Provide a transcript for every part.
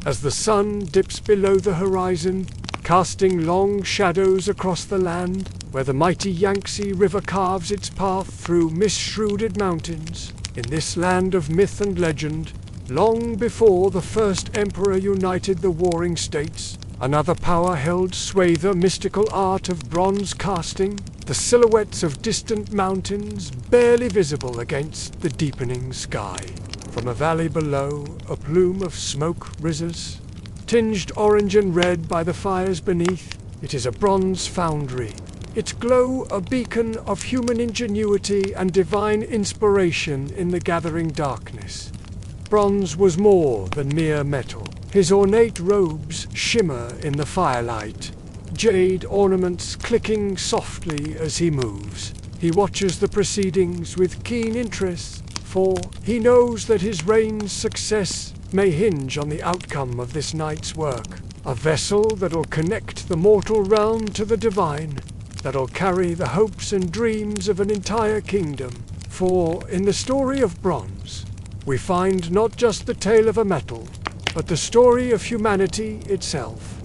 As the sun dips below the horizon, casting long shadows across the land, where the mighty Yangtze River carves its path through mist-shrouded mountains, in this land of myth and legend, long before the first emperor united the warring states, another power held sway the mystical art of bronze casting, the silhouettes of distant mountains barely visible against the deepening sky. From a valley below, a plume of smoke rises, tinged orange and red by the fires beneath. It is a bronze foundry, its glow a beacon of human ingenuity and divine inspiration in the gathering darkness. Bronze was more than mere metal. His ornate robes shimmer in the firelight, jade ornaments clicking softly as he moves. He watches the proceedings with keen interest, for he knows that his reign's success may hinge on the outcome of this night's work. A vessel that'll connect the mortal realm to the divine, that'll carry the hopes and dreams of an entire kingdom. For in the story of bronze, we find not just the tale of a metal, but the story of humanity itself.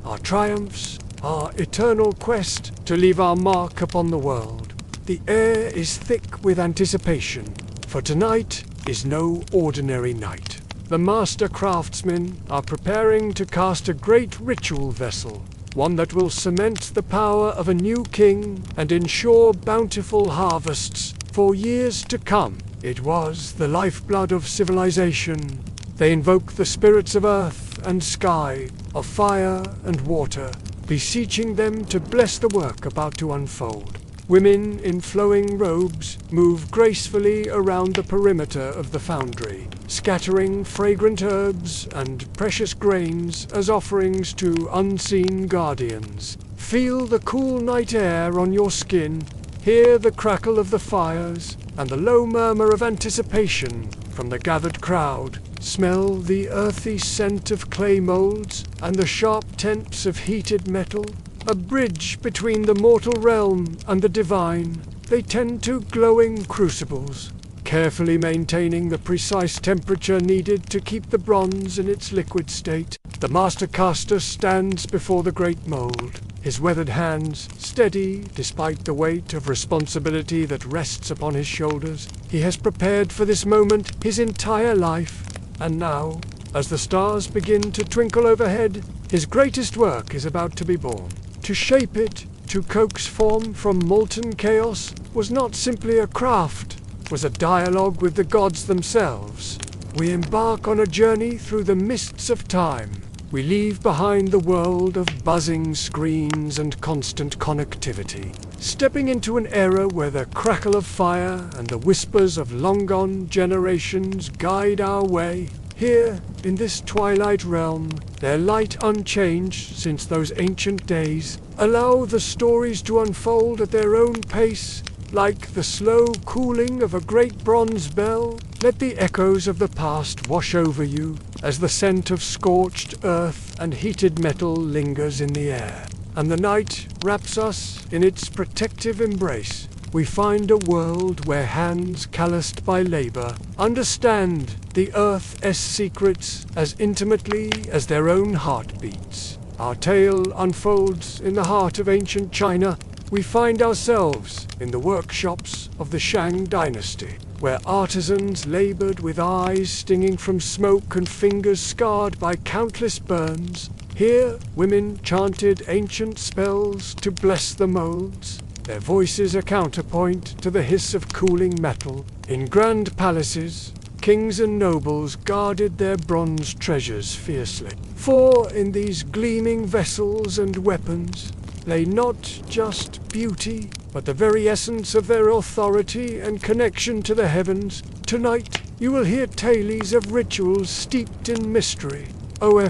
Our triumphs, our eternal quest to leave our mark upon the world. The air is thick with anticipation, for tonight is no ordinary night. The master craftsmen are preparing to cast a great ritual vessel, one that will cement the power of a new king and ensure bountiful harvests for years to come. It was the lifeblood of civilization. They invoke the spirits of earth and sky, of fire and water, beseeching them to bless the work about to unfold. Women in flowing robes move gracefully around the perimeter of the foundry, scattering fragrant herbs and precious grains as offerings to unseen guardians. Feel the cool night air on your skin, hear the crackle of the fires, and the low murmur of anticipation from the gathered crowd. Smell the earthy scent of clay molds and the sharp tense of heated metal. A bridge between the mortal realm and the divine. They tend to glowing crucibles, carefully maintaining the precise temperature needed to keep the bronze in its liquid state. The master caster stands before the great mold, his weathered hands steady despite the weight of responsibility that rests upon his shoulders. He has prepared for this moment his entire life, and now, as the stars begin to twinkle overhead, his greatest work is about to be born. To shape it, to coax form from molten chaos, was not simply a craft, was a dialogue with the gods themselves. We embark on a journey through the mists of time. We leave behind the world of buzzing screens and constant connectivity, stepping into an era where the crackle of fire and the whispers of long-gone generations guide our way. Here, in this twilight realm, their light unchanged since those ancient days, allow the stories to unfold at their own pace, like the slow cooling of a great bronze bell. Let the echoes of the past wash over you, as the scent of scorched earth and heated metal lingers in the air, and the night wraps us in its protective embrace. We find a world where hands calloused by labor understand the Earth's secrets as intimately as their own heartbeats. Our tale unfolds in the heart of ancient China. We find ourselves in the workshops of the Shang dynasty, where artisans labored with eyes stinging from smoke and fingers scarred by countless burns. Here, women chanted ancient spells to bless the molds, their voices a counterpoint to the hiss of cooling metal. In grand palaces, kings and nobles guarded their bronze treasures fiercely. For in these gleaming vessels and weapons lay not just beauty, but the very essence of their authority and connection to the heavens. Tonight, you will hear tales of rituals steeped in mystery,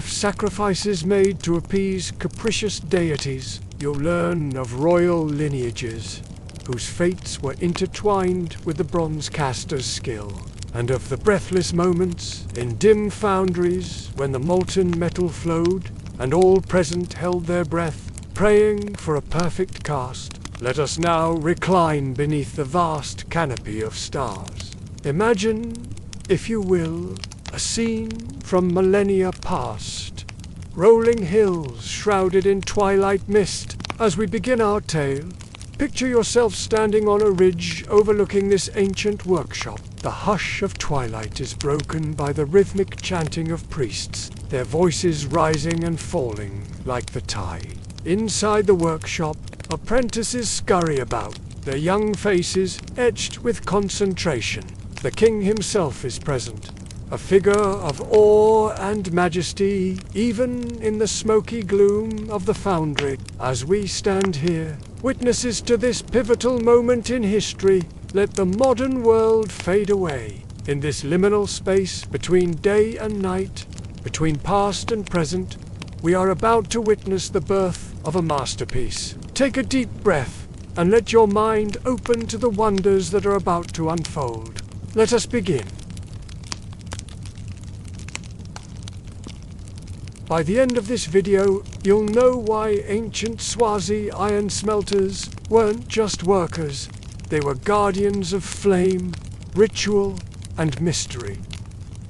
sacrifices made to appease capricious deities. You'll learn of royal lineages, whose fates were intertwined with the bronze caster's skill, and of the breathless moments in dim foundries when the molten metal flowed, and all present held their breath, praying for a perfect cast. Let us now recline beneath the vast canopy of stars. Imagine, if you will, a scene from millennia past. Rolling hills shrouded in twilight mist. As we begin our tale, picture yourself standing on a ridge overlooking this ancient workshop. The hush of twilight is broken by the rhythmic chanting of priests, their voices rising and falling like the tide. Inside the workshop, apprentices scurry about, their young faces etched with concentration. The king himself is present, a figure of awe and majesty, even in the smoky gloom of the foundry. As we stand here, witnesses to this pivotal moment in history, let the modern world fade away. In this liminal space between day and night, between past and present, we are about to witness the birth of a masterpiece. Take a deep breath and let your mind open to the wonders that are about to unfold. Let us begin. By the end of this video, you'll know why ancient Swazi iron smelters weren't just workers. They were guardians of flame, ritual, and mystery.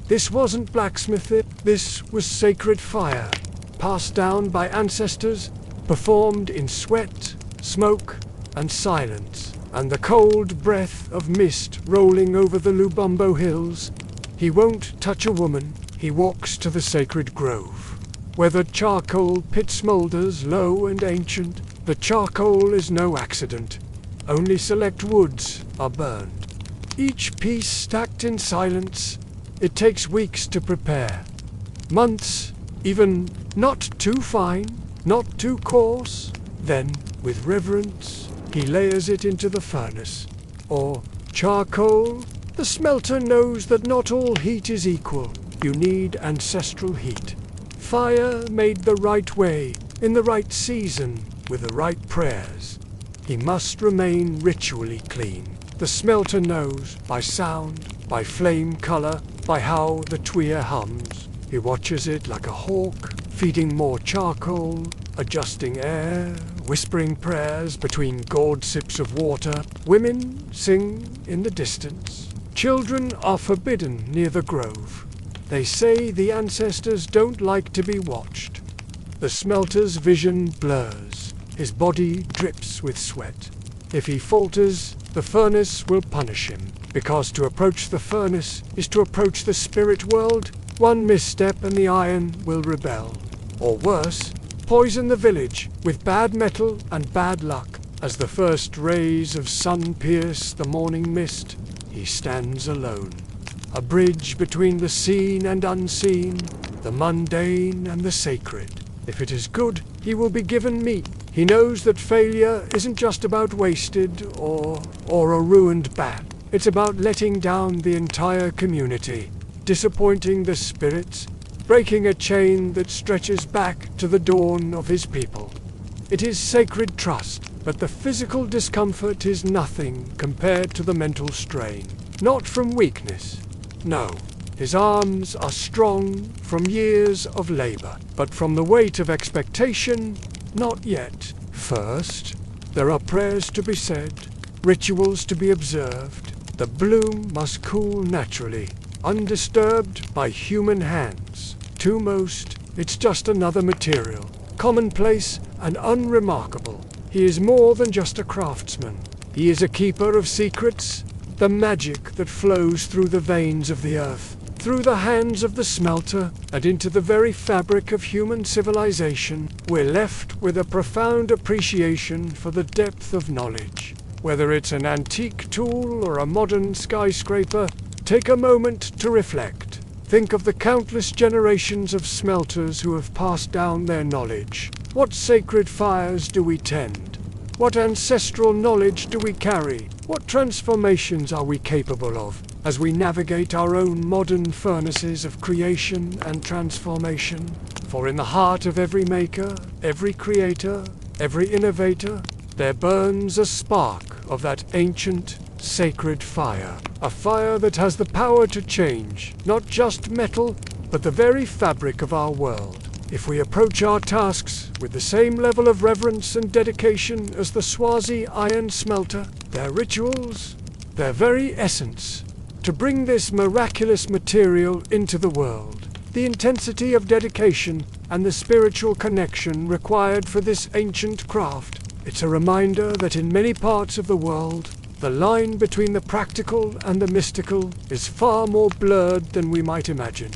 This wasn't blacksmithing, this was sacred fire, passed down by ancestors, performed in sweat, smoke, and silence, and the cold breath of mist rolling over the Lubumbo hills. He won't touch a woman, he walks to the sacred grove. Where the charcoal pit smoulders low and ancient, the charcoal is no accident. Only select woods are burned. Each piece stacked in silence. It takes weeks to prepare. Months, even not too fine, not too coarse. Then, with reverence, he layers it into the furnace. Or charcoal. The smelter knows that not all heat is equal. You need ancestral heat. Fire made the right way, in the right season, with the right prayers. He must remain ritually clean. The smelter knows, by sound, by flame color, by how the tuya hums. He watches it like a hawk, feeding more charcoal, adjusting air, whispering prayers between gourd sips of water. Women sing in the distance. Children are forbidden near the grove. They say the ancestors don't like to be watched. The smelter's vision blurs. His body drips with sweat. If he falters, the furnace will punish him, because to approach the furnace is to approach the spirit world. One misstep and the iron will rebel. Or worse, poison the village with bad metal and bad luck. As the first rays of sun pierce the morning mist, he stands alone. A bridge between the seen and unseen, the mundane and the sacred. If it is good, he will be given meat. He knows that failure isn't just about wasted or a ruined bat. It's about letting down the entire community, disappointing the spirits, breaking a chain that stretches back to the dawn of his people. It is sacred trust, but the physical discomfort is nothing compared to the mental strain. Not from weakness. No, his arms are strong from years of labor, but from the weight of expectation, not yet. First, there are prayers to be said, rituals to be observed. The bloom must cool naturally, undisturbed by human hands. To most, it's just another material, commonplace and unremarkable. He is more than just a craftsman. He is a keeper of secrets, the magic that flows through the veins of the earth, through the hands of the smelter, and into the very fabric of human civilization. We're left with a profound appreciation for the depth of knowledge. Whether it's an antique tool or a modern skyscraper, take a moment to reflect. Think of the countless generations of smelters who have passed down their knowledge. What sacred fires do we tend? What ancestral knowledge do we carry? What transformations are we capable of as we navigate our own modern furnaces of creation and transformation? For in the heart of every maker, every creator, every innovator, there burns a spark of that ancient, sacred fire. A fire that has the power to change, not just metal, but the very fabric of our world. If we approach our tasks with the same level of reverence and dedication as the Swazi iron smelter, their rituals, their very essence, to bring this miraculous material into the world. The intensity of dedication and the spiritual connection required for this ancient craft. It's a reminder that in many parts of the world, the line between the practical and the mystical is far more blurred than we might imagine.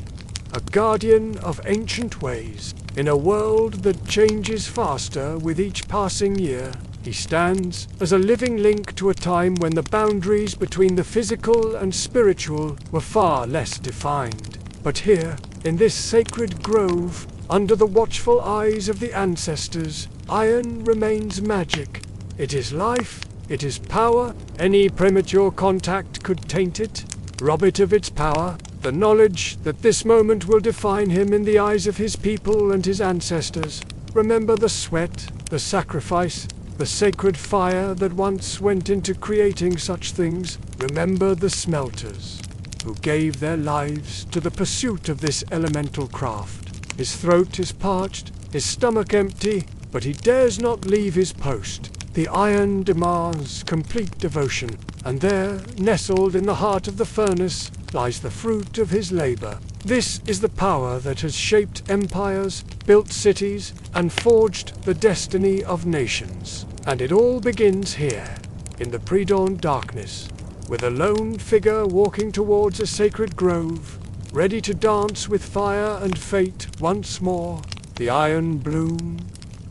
A guardian of ancient ways, in a world that changes faster with each passing year, he stands as a living link to a time when the boundaries between the physical and spiritual were far less defined. But here, in this sacred grove, under the watchful eyes of the ancestors, iron remains magic. It is life, it is power. Any premature contact could taint it, rob it of its power. The knowledge that this moment will define him in the eyes of his people and his ancestors. Remember the sweat, the sacrifice, the sacred fire that once went into creating such things. Remember the smelters, who gave their lives to the pursuit of this elemental craft. His throat is parched, his stomach empty, but he dares not leave his post. The iron demands complete devotion, and there, nestled in the heart of the furnace, lies the fruit of his labor. This is the power that has shaped empires, built cities, and forged the destiny of nations. And it all begins here, in the pre-dawn darkness, with a lone figure walking towards a sacred grove, ready to dance with fire and fate once more. The iron bloom,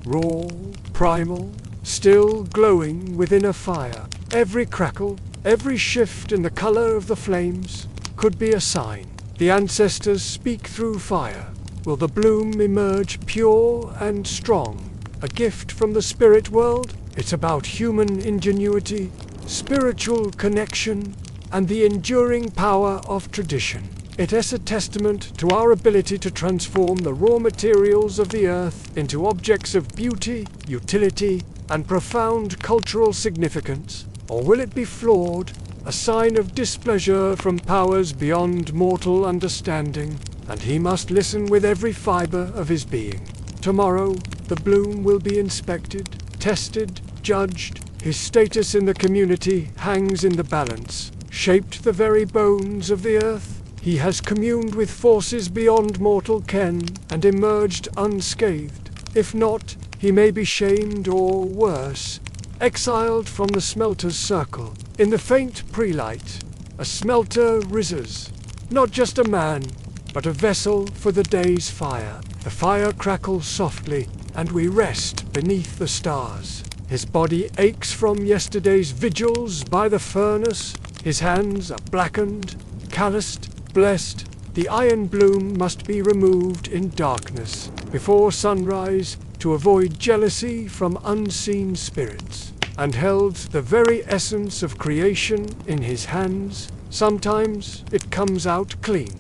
raw, primal, still glowing within a fire. Every crackle, every shift in the color of the flames could be a sign. The ancestors speak through fire. Will the bloom emerge pure and strong? A gift from the spirit world? It's about human ingenuity, spiritual connection, and the enduring power of tradition. It is a testament to our ability to transform the raw materials of the earth into objects of beauty, utility, and profound cultural significance. Or will it be flawed, a sign of displeasure from powers beyond mortal understanding, and he must listen with every fiber of his being. Tomorrow, the bloom will be inspected, tested, judged. His status in the community hangs in the balance. Shaped the very bones of the earth, he has communed with forces beyond mortal ken and emerged unscathed. If not, he may be shamed or worse, exiled from the smelter's circle. In the faint pre-light, a smelter rises, not just a man, but a vessel for the day's fire. The fire crackles softly, and we rest beneath the stars. His body aches from yesterday's vigils by the furnace. His hands are blackened, calloused, blessed. The iron bloom must be removed in darkness before sunrise to avoid jealousy from unseen spirits. And held the very essence of creation in his hands. Sometimes it comes out clean,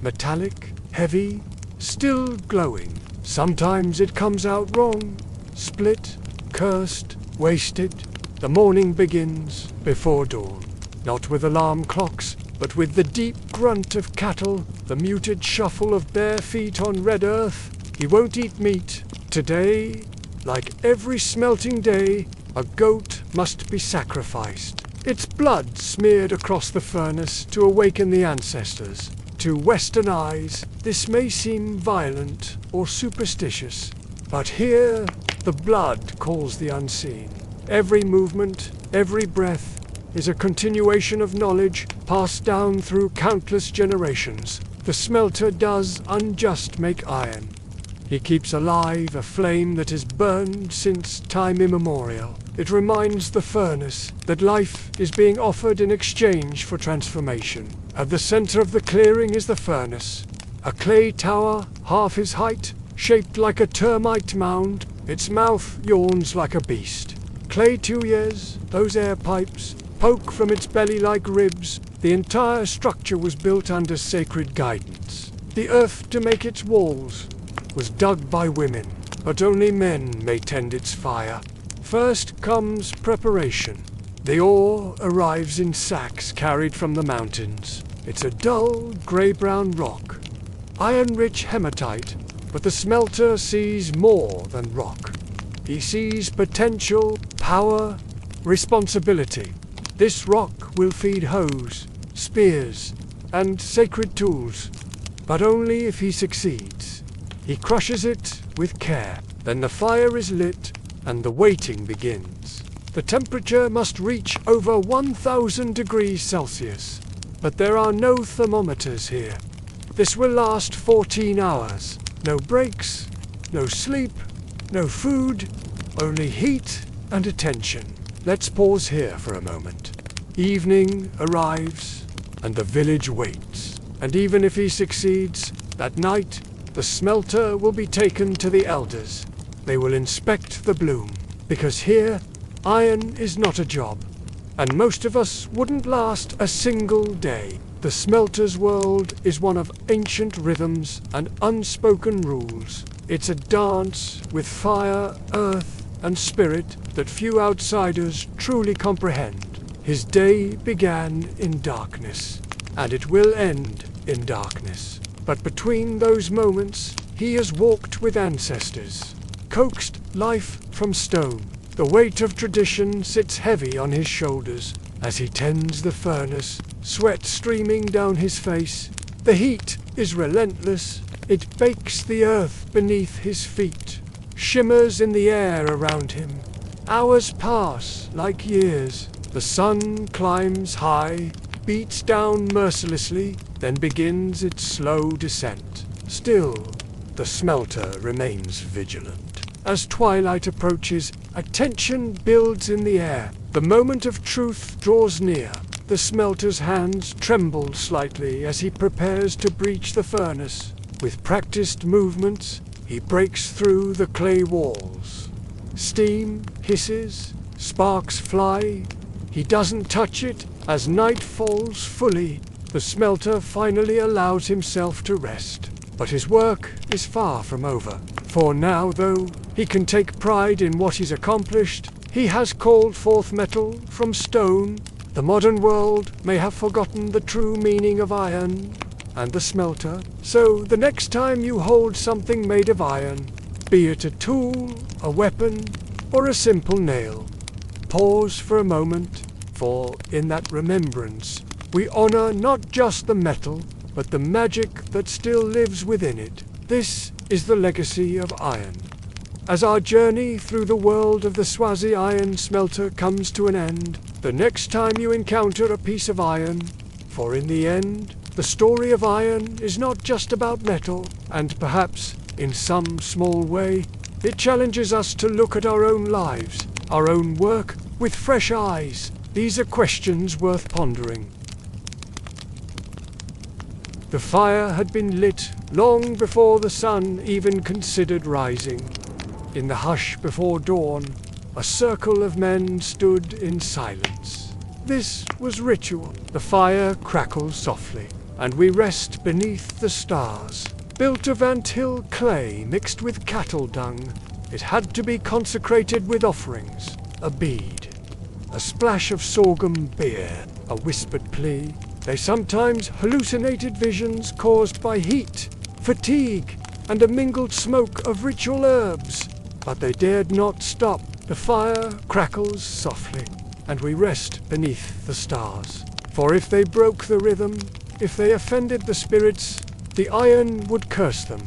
metallic, heavy, still glowing. Sometimes it comes out wrong, split, cursed, wasted. The morning begins before dawn, not with alarm clocks, but with the deep grunt of cattle, the muted shuffle of bare feet on red earth. He won't eat meat. Today, like every smelting day, a goat must be sacrificed. Its blood smeared across the furnace to awaken the ancestors. To Western eyes, this may seem violent or superstitious, but here, the blood calls the unseen. Every movement, every breath, is a continuation of knowledge passed down through countless generations. The smelter does unjust make iron. He keeps alive a flame that has burned since time immemorial. It reminds the furnace that life is being offered in exchange for transformation. At the center of the clearing is the furnace, a clay tower half his height, shaped like a termite mound. Its mouth yawns like a beast. Clay tuyers, those air pipes, poke from its belly like ribs. The entire structure was built under sacred guidance. The earth to make its walls was dug by women, but only men may tend its fire. First comes preparation. The ore arrives in sacks carried from the mountains. It's a dull, grey-brown rock, iron-rich hematite, but the smelter sees more than rock. He sees potential, power, responsibility. This rock will feed hoes, spears, and sacred tools. But only if he succeeds. He crushes it with care. Then the fire is lit, and the waiting begins. The temperature must reach over 1000 degrees Celsius. But there are no thermometers here. This will last 14 hours. No breaks, no sleep, no food, only heat and attention. Let's pause here for a moment. Evening arrives, and the village waits. And even if he succeeds, that night, the smelter will be taken to the elders. They will inspect the bloom, because here, iron is not a job. And most of us wouldn't last a single day. The smelter's world is one of ancient rhythms and unspoken rules. It's a dance with fire, earth, and spirit that few outsiders truly comprehend. His day began in darkness, and it will end in darkness. But between those moments, he has walked with ancestors, coaxed life from stone. The weight of tradition sits heavy on his shoulders as he tends the furnace, sweat streaming down his face. The heat is relentless. It bakes the earth beneath his feet, shimmers in the air around him. Hours pass like years. The sun climbs high, beats down mercilessly, then begins its slow descent. Still, the smelter remains vigilant. As twilight approaches, a tension builds in the air. The moment of truth draws near. The smelter's hands tremble slightly as he prepares to breach the furnace. With practiced movements, he breaks through the clay walls. Steam hisses, sparks fly. He doesn't touch it. As night falls fully, the smelter finally allows himself to rest. But his work is far from over. For now, though, he can take pride in what he's accomplished. He has called forth metal from stone. The modern world may have forgotten the true meaning of iron and the smelter. So the next time you hold something made of iron, be it a tool, a weapon, or a simple nail, pause for a moment, for in that remembrance, we honor not just the metal, but the magic that still lives within it. This is the legacy of iron. As our journey through the world of the Swazi iron smelter comes to an end, the next time you encounter a piece of iron, for in the end, the story of iron is not just about metal, and perhaps, in some small way, it challenges us to look at our own lives, our own work, with fresh eyes. These are questions worth pondering. The fire had been lit long before the sun even considered rising. In the hush before dawn, a circle of men stood in silence. This was ritual. The fire crackles softly, and we rest beneath the stars. Built of anthill clay mixed with cattle dung, it had to be consecrated with offerings, a bead, a splash of sorghum beer, a whispered plea. They sometimes hallucinated visions caused by heat, fatigue, and a mingled smoke of ritual herbs. But they dared not stop. The fire crackles softly, and we rest beneath the stars. For if they broke the rhythm, if they offended the spirits, the iron would curse them.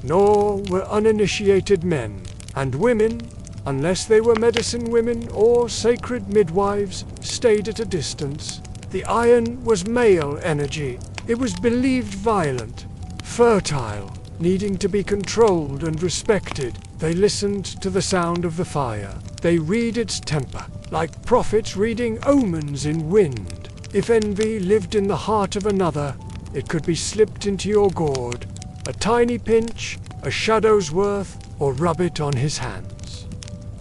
Nor were uninitiated men and women, unless they were medicine women or sacred midwives, stayed at a distance. The iron was male energy. It was believed violent, fertile, needing to be controlled and respected. They listened to the sound of the fire. They read its temper, like prophets reading omens in wind. If envy lived in the heart of another, it could be slipped into your gourd. A tiny pinch, a shadow's worth, or rub it on his hands.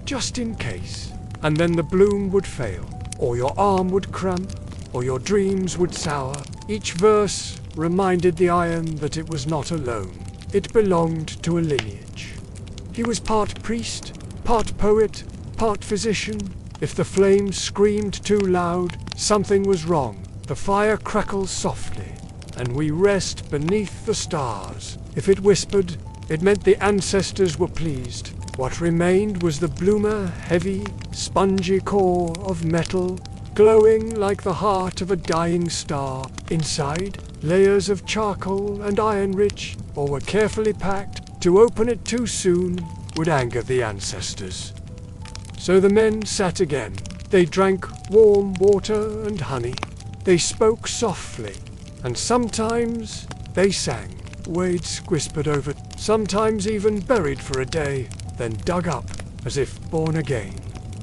Just in case. And then the bloom would fail, or your arm would cramp, or your dreams would sour. Each verse reminded the iron that it was not alone. It belonged to a lineage. He was part priest, part poet, part physician. If the flames screamed too loud, something was wrong. The fire crackles softly, and we rest beneath the stars. If it whispered, it meant the ancestors were pleased. What remained was the bloomer, heavy, spongy core of metal, glowing like the heart of a dying star. Inside, layers of charcoal and iron-rich, or were carefully packed. To open it too soon would anger the ancestors. So the men sat again. They drank warm water and honey. They spoke softly, and sometimes they sang. Waits whispered over, sometimes even buried for a day, then dug up as if born again.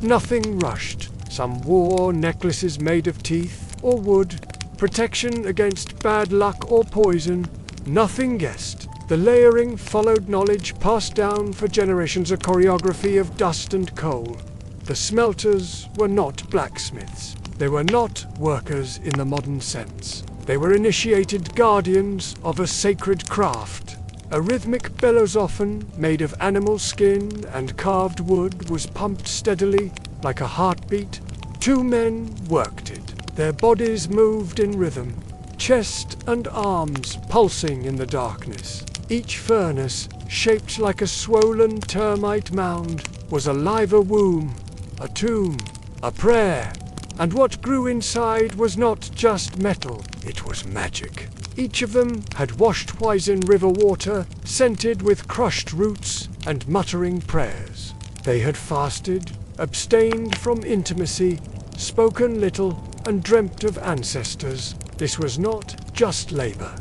Nothing rushed. Some wore necklaces made of teeth or wood, protection against bad luck or poison. Nothing guessed. The layering followed knowledge passed down for generations, a choreography of dust and coal. The smelters were not blacksmiths. They were not workers in the modern sense. They were initiated guardians of a sacred craft. A rhythmic bellows, often made of animal skin and carved wood, was pumped steadily like a heartbeat. Two men worked it. Their bodies moved in rhythm, chest and arms pulsing in the darkness. Each furnace, shaped like a swollen termite mound, was a liver womb, a tomb, a prayer. And what grew inside was not just metal, it was magic. Each of them had washed Huaizin River water, scented with crushed roots and muttering prayers. They had fasted, abstained from intimacy, spoken little, and dreamt of ancestors. This was not just labor.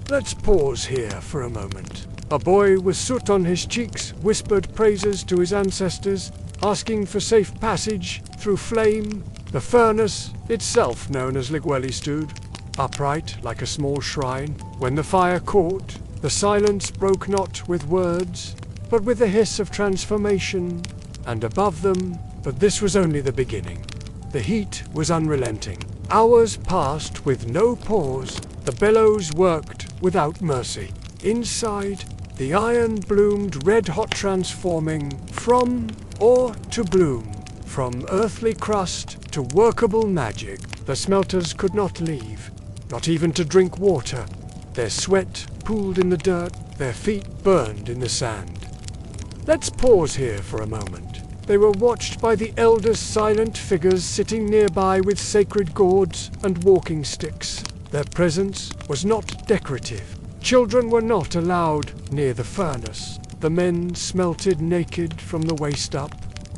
Let's pause here for a moment. A boy with soot on his cheeks whispered praises to his ancestors, asking for safe passage through flame. The furnace, itself known as Ligweli, stood upright like a small shrine. When the fire caught, the silence broke not with words, but with the hiss of transformation. And above them, but this was only the beginning. The heat was unrelenting. Hours passed with no pause. The bellows worked without mercy. Inside, the iron bloomed red-hot, transforming from ore to bloom, from earthly crust to workable magic. The smelters could not leave, not even to drink water. Their sweat pooled in the dirt, their feet burned in the sand. Let's pause here for a moment. They were watched by the elders, silent figures sitting nearby with sacred gourds and walking sticks. Their presence was not decorative. Children were not allowed near the furnace. The men smelted naked from the waist up,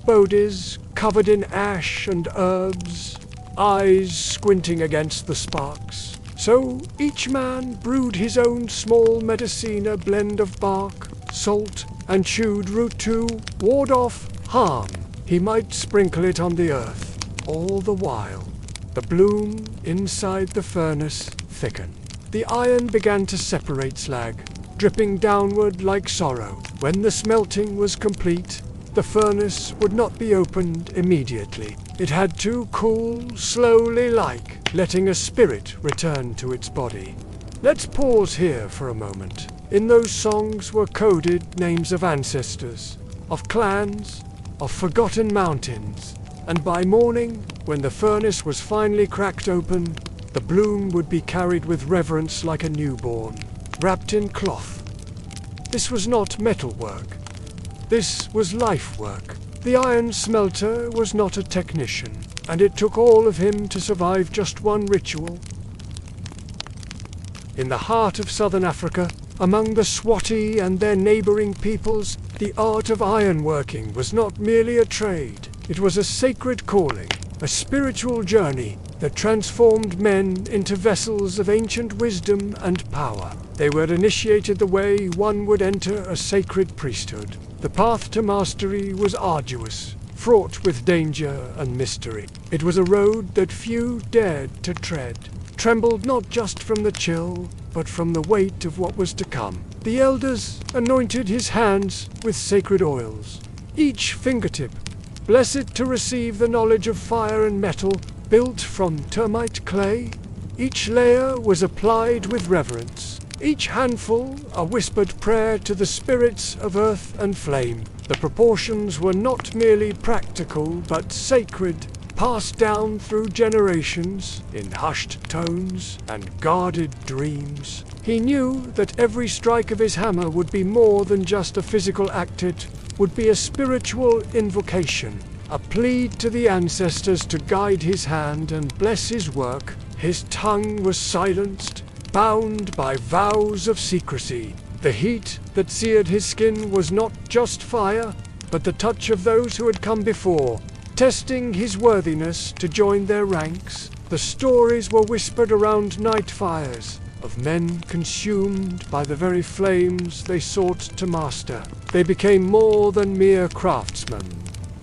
bodies covered in ash and herbs, eyes squinting against the sparks. So each man brewed his own small medicina blend of bark, salt, and chewed root to ward off harm. He might sprinkle it on the earth. All the while, the bloom inside the furnace thickened. The iron began to separate slag, dripping downward like sorrow. When the smelting was complete, the furnace would not be opened immediately. It had to cool slowly, like letting a spirit return to its body. Let's pause here for a moment. In those songs were coded names of ancestors, of clans, of forgotten mountains, and by morning, when the furnace was finally cracked open, the bloom would be carried with reverence like a newborn, wrapped in cloth. This was not metal work. This was life work. The iron smelter was not a technician, and it took all of him to survive just one ritual. In the heart of southern Africa, among the Swazi and their neighboring peoples, the art of ironworking was not merely a trade. It was a sacred calling, a spiritual journey that transformed men into vessels of ancient wisdom and power. They were initiated the way one would enter a sacred priesthood. The path to mastery was arduous, fraught with danger and mystery. It was a road that few dared to tread, trembled not just from the chill, but from the weight of what was to come. The elders anointed his hands with sacred oils, each fingertip blessed to receive the knowledge of fire and metal, built from termite clay. Each layer was applied with reverence, each handful a whispered prayer to the spirits of earth and flame. The proportions were not merely practical, but sacred, passed down through generations in hushed tones and guarded dreams. He knew that every strike of his hammer would be more than just a physical act. It would be a spiritual invocation, a plea to the ancestors to guide his hand and bless his work. His tongue was silenced, bound by vows of secrecy. The heat that seared his skin was not just fire, but the touch of those who had come before, testing his worthiness to join their ranks. The stories were whispered around night fires, of men consumed by the very flames they sought to master. They became more than mere craftsmen.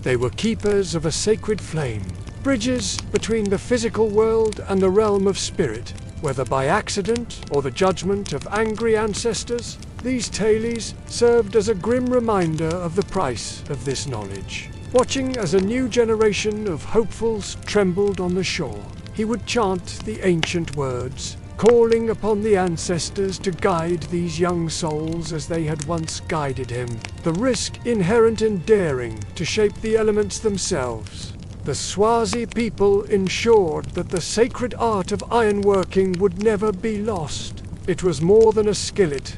They were keepers of a sacred flame, bridges between the physical world and the realm of spirit. Whether by accident or the judgment of angry ancestors, these tales served as a grim reminder of the price of this knowledge. Watching as a new generation of hopefuls trembled on the shore, he would chant the ancient words, calling upon the ancestors to guide these young souls as they had once guided him. The risk inherent in daring to shape the elements themselves. The Swazi people ensured that the sacred art of ironworking would never be lost. It was more than a skill, it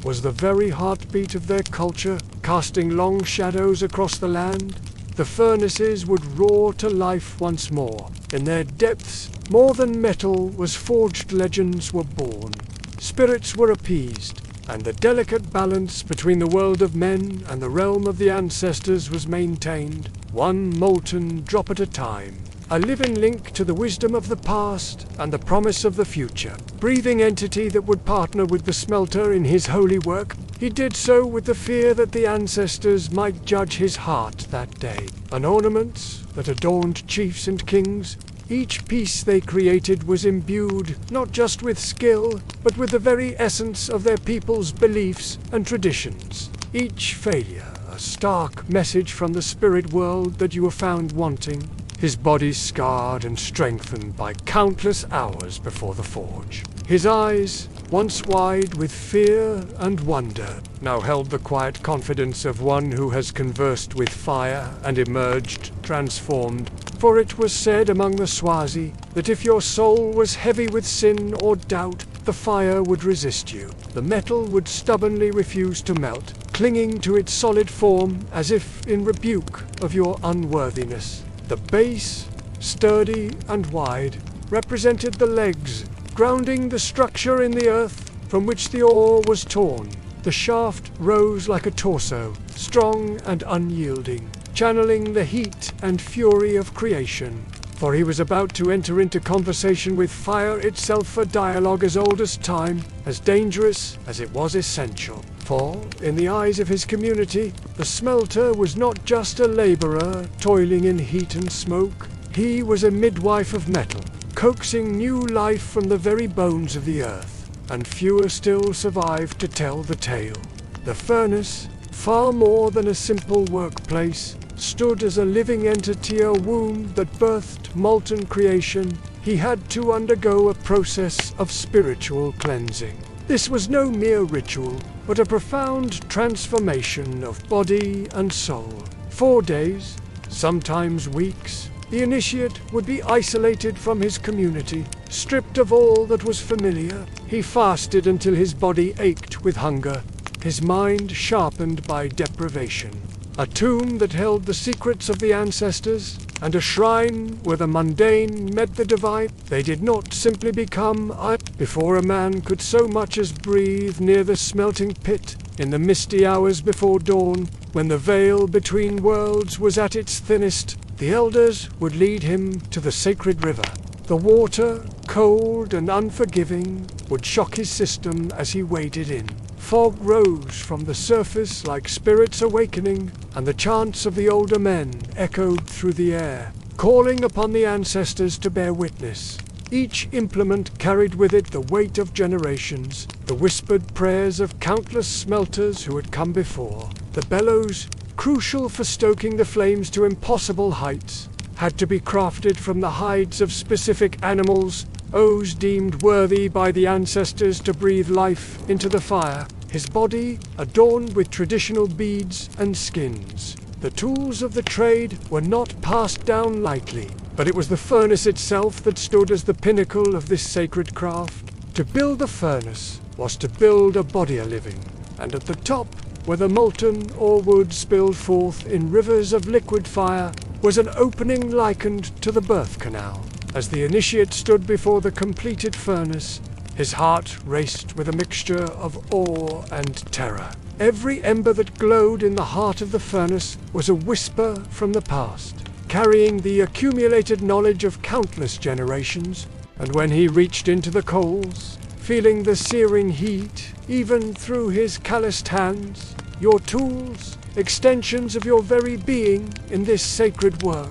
was the very heartbeat of their culture, casting long shadows across the land. The furnaces would roar to life once more. In their depths, more than metal was forged, legends were born. Spirits were appeased, and the delicate balance between the world of men and the realm of the ancestors was maintained, one molten drop at a time, a living link to the wisdom of the past and the promise of the future. Breathing entity that would partner with the Smelter in his holy work, he did so with the fear that the ancestors might judge his heart that day. An ornament that adorned chiefs and kings, each piece they created was imbued not just with skill, but with the very essence of their people's beliefs and traditions. Each failure, a stark message from the spirit world that you were found wanting. His body scarred and strengthened by countless hours before the forge. His eyes, once wide with fear and wonder, now held the quiet confidence of one who has conversed with fire and emerged transformed. For it was said among the Swazi that if your soul was heavy with sin or doubt, the fire would resist you. The metal would stubbornly refuse to melt, clinging to its solid form as if in rebuke of your unworthiness. The base, sturdy and wide, represented the legs, grounding the structure in the earth from which the ore was torn. The shaft rose like a torso, strong and unyielding, channeling the heat and fury of creation. For he was about to enter into conversation with fire itself, a dialogue as old as time, as dangerous as it was essential. For, in the eyes of his community, the Smelter was not just a laborer toiling in heat and smoke. He was a midwife of metal, coaxing new life from the very bones of the earth, and fewer still survived to tell the tale. The furnace, far more than a simple workplace, stood as a living entity, a womb that birthed molten creation. He had to undergo a process of spiritual cleansing. This was no mere ritual, but a profound transformation of body and soul. 4 days, sometimes weeks, the initiate would be isolated from his community, stripped of all that was familiar. He fasted until his body ached with hunger, his mind sharpened by deprivation. A tomb that held the secrets of the ancestors, and a shrine where the mundane met the divine. They did not simply become before a man could so much as breathe near the smelting pit. In the misty hours before dawn, when the veil between worlds was at its thinnest, the elders would lead him to the sacred river. The water, cold and unforgiving, would shock his system as he waded in. Fog rose from the surface like spirits awakening, and the chants of the older men echoed through the air, calling upon the ancestors to bear witness. Each implement carried with it the weight of generations, the whispered prayers of countless smelters who had come before. The bellows, crucial for stoking the flames to impossible heights, had to be crafted from the hides of specific animals, those deemed worthy by the ancestors to breathe life into the fire. His body adorned with traditional beads and skins. The tools of the trade were not passed down lightly, but it was the furnace itself that stood as the pinnacle of this sacred craft. To build a furnace was to build a body a living, and at the top, where the molten or wood spilled forth in rivers of liquid fire, was an opening likened to the birth canal. As the initiate stood before the completed furnace, his heart raced with a mixture of awe and terror. Every ember that glowed in the heart of the furnace was a whisper from the past, carrying the accumulated knowledge of countless generations. And when he reached into the coals, feeling the searing heat even through his calloused hands, your tools, extensions of your very being in this sacred work,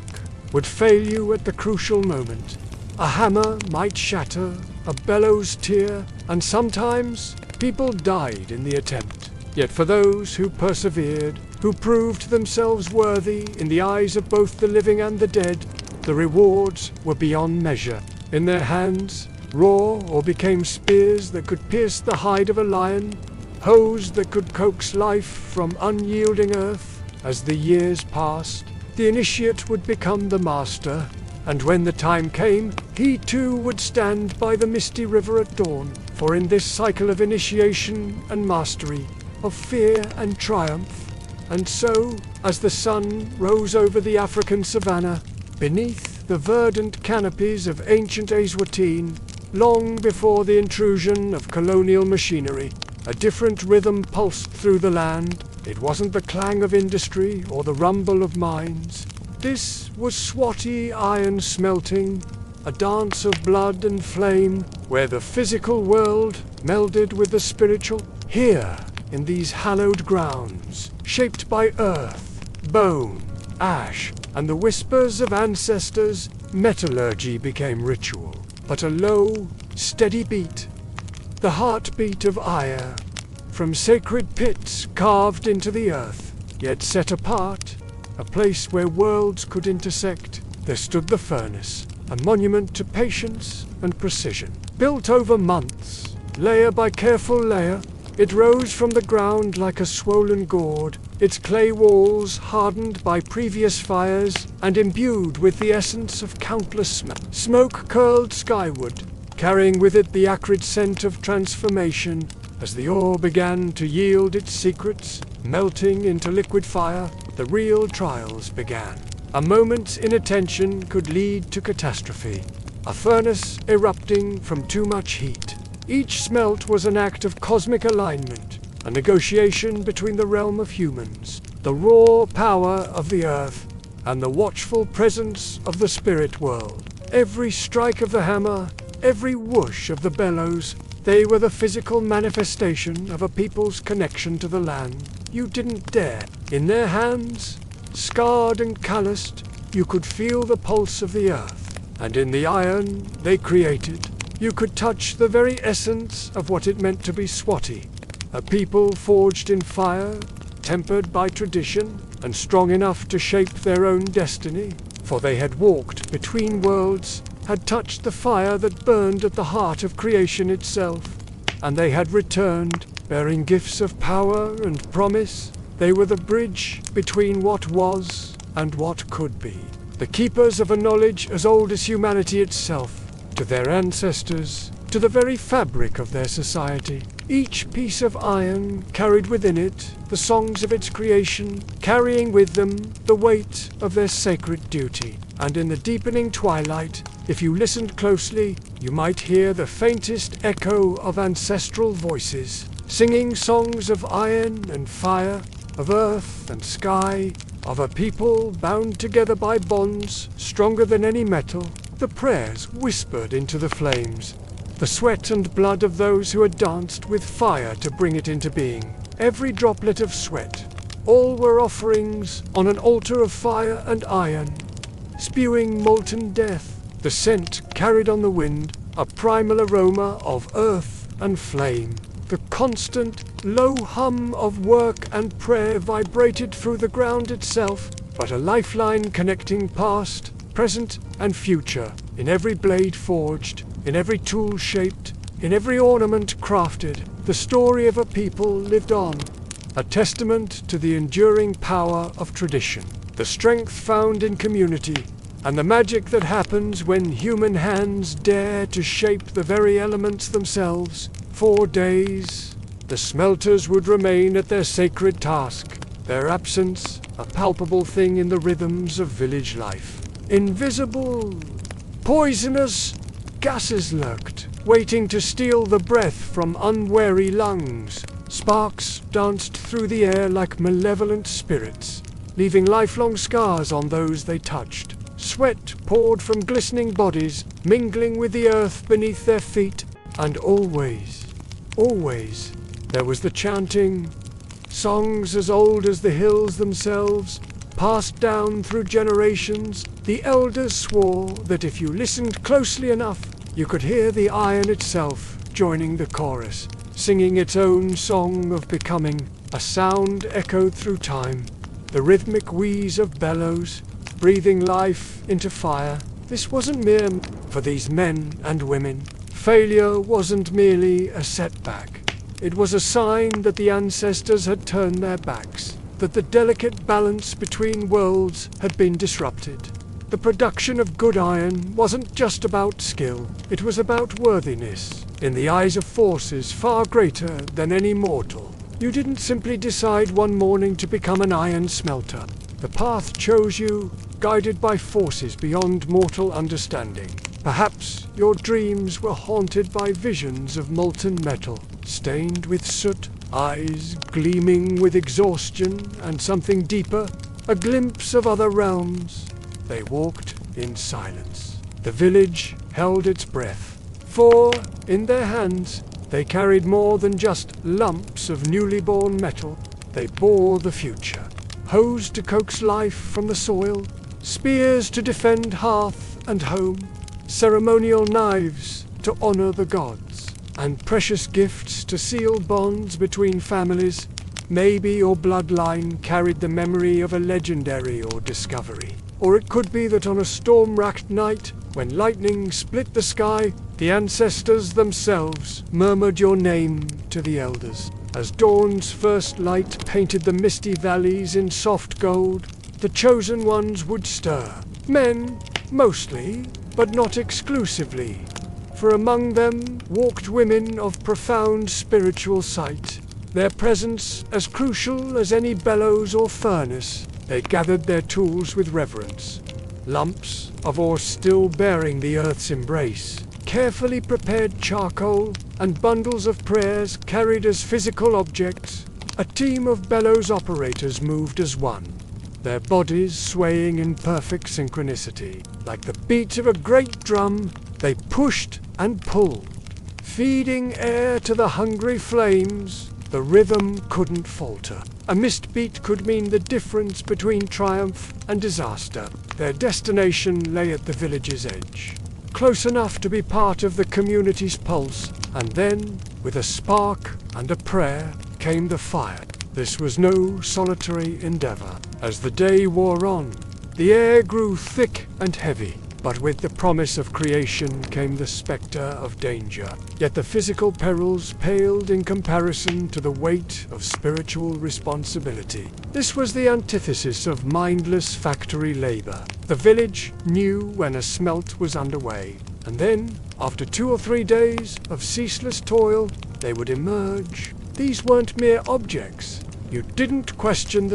would fail you at the crucial moment. A hammer might shatter, a bellows tear, and sometimes people died in the attempt. Yet for those who persevered, who proved themselves worthy in the eyes of both the living and the dead, the rewards were beyond measure. In their hands, raw or became spears that could pierce the hide of a lion, hoes that could coax life from unyielding earth. As the years passed, the initiate would become the master, and when the time came, he too would stand by the misty river at dawn. For in this cycle of initiation and mastery, of fear and triumph, and so, as the sun rose over the African savannah, beneath the verdant canopies of ancient Eswatine, long before the intrusion of colonial machinery, a different rhythm pulsed through the land. It wasn't the clang of industry or the rumble of mines. This was Swazi iron smelting, a dance of blood and flame, where the physical world melded with the spiritual. Here, in these hallowed grounds, shaped by earth, bone, ash, and the whispers of ancestors, metallurgy became ritual, but a low, steady beat, the heartbeat of ire, from sacred pits carved into the earth, yet set apart, a place where worlds could intersect. There stood the furnace, a monument to patience and precision. Built over months, layer by careful layer, it rose from the ground like a swollen gourd, its clay walls hardened by previous fires and imbued with the essence of countless smoke curled skyward, carrying with it the acrid scent of transformation. As the ore began to yield its secrets, melting into liquid fire, the real trials began. A moment's inattention could lead to catastrophe, a furnace erupting from too much heat. Each smelt was an act of cosmic alignment, a negotiation between the realm of humans, the raw power of the earth, and the watchful presence of the spirit world. Every strike of the hammer, every whoosh of the bellows, they were the physical manifestation of a people's connection to the land. You didn't dare. In their hands, scarred and calloused, you could feel the pulse of the earth. And in the iron they created, you could touch the very essence of what it meant to be Swazi, a people forged in fire, tempered by tradition, and strong enough to shape their own destiny. For they had walked between worlds, had touched the fire that burned at the heart of creation itself, and they had returned, bearing gifts of power and promise. They were the bridge between what was and what could be, the keepers of a knowledge as old as humanity itself. To their ancestors, to the very fabric of their society. Each piece of iron carried within it the songs of its creation, carrying with them the weight of their sacred duty. And in the deepening twilight, if you listened closely, you might hear the faintest echo of ancestral voices, singing songs of iron and fire, of earth and sky, of a people bound together by bonds stronger than any metal. The prayers whispered into the flames, the sweat and blood of those who had danced with fire to bring it into being. Every droplet of sweat, all were offerings on an altar of fire and iron, spewing molten death. The scent carried on the wind, a primal aroma of earth and flame. The constant, low hum of work and prayer vibrated through the ground itself, but a lifeline connecting past, present and future, in every blade forged, in every tool shaped, in every ornament crafted. The story of a people lived on, a testament to the enduring power of tradition, the strength found in community, and the magic that happens when human hands dare to shape the very elements themselves. 4 days, the smelters would remain at their sacred task, their absence a palpable thing in the rhythms of village life. Invisible, poisonous gases lurked, waiting to steal the breath from unwary lungs. Sparks danced through the air like malevolent spirits, leaving lifelong scars on those they touched. Sweat poured from glistening bodies, mingling with the earth beneath their feet, and always, there was the chanting, songs as old as the hills themselves, passed down through generations. The elders swore that if you listened closely enough, you could hear the iron itself joining the chorus, singing its own song of becoming. A sound echoed through time, the rhythmic wheeze of bellows, breathing life into fire. This wasn't mere for these men and women. Failure wasn't merely a setback. It was a sign that the ancestors had turned their backs, that the delicate balance between worlds had been disrupted. The production of good iron wasn't just about skill, it was about worthiness, in the eyes of forces far greater than any mortal. You didn't simply decide one morning to become an iron smelter. The path chose you, guided by forces beyond mortal understanding. Perhaps your dreams were haunted by visions of molten metal, stained with soot, eyes gleaming with exhaustion, and something deeper, a glimpse of other realms. They walked in silence. The village held its breath, for in their hands they carried more than just lumps of newly born metal. They bore the future. Hoes to coax life from the soil, spears to defend hearth and home, ceremonial knives to honor the gods, and precious gifts to seal bonds between families. Maybe your bloodline carried the memory of a legendary or discovery. Or it could be that on a storm-racked night, when lightning split the sky, the ancestors themselves murmured your name to the elders. As dawn's first light painted the misty valleys in soft gold, the chosen ones would stir. Men, mostly, but not exclusively, for among them walked women of profound spiritual sight, their presence as crucial as any bellows or furnace. They gathered their tools with reverence, lumps of ore still bearing the earth's embrace, carefully prepared charcoal, and bundles of prayers carried as physical objects. A team of bellows operators moved as one, their bodies swaying in perfect synchronicity. Like the beat of a great drum, they pushed and pulled, feeding air to the hungry flames. The rhythm couldn't falter. A missed beat could mean the difference between triumph and disaster. Their destination lay at the village's edge, close enough to be part of the community's pulse. And then, with a spark and a prayer, came the fire. This was no solitary endeavor. As the day wore on, the air grew thick and heavy, but with the promise of creation came the specter of danger. Yet the physical perils paled in comparison to the weight of spiritual responsibility. This was the antithesis of mindless factory labor. The village knew when a smelt was underway, and then, after 2 or 3 days of ceaseless toil, they would emerge. These weren't mere objects. You didn't question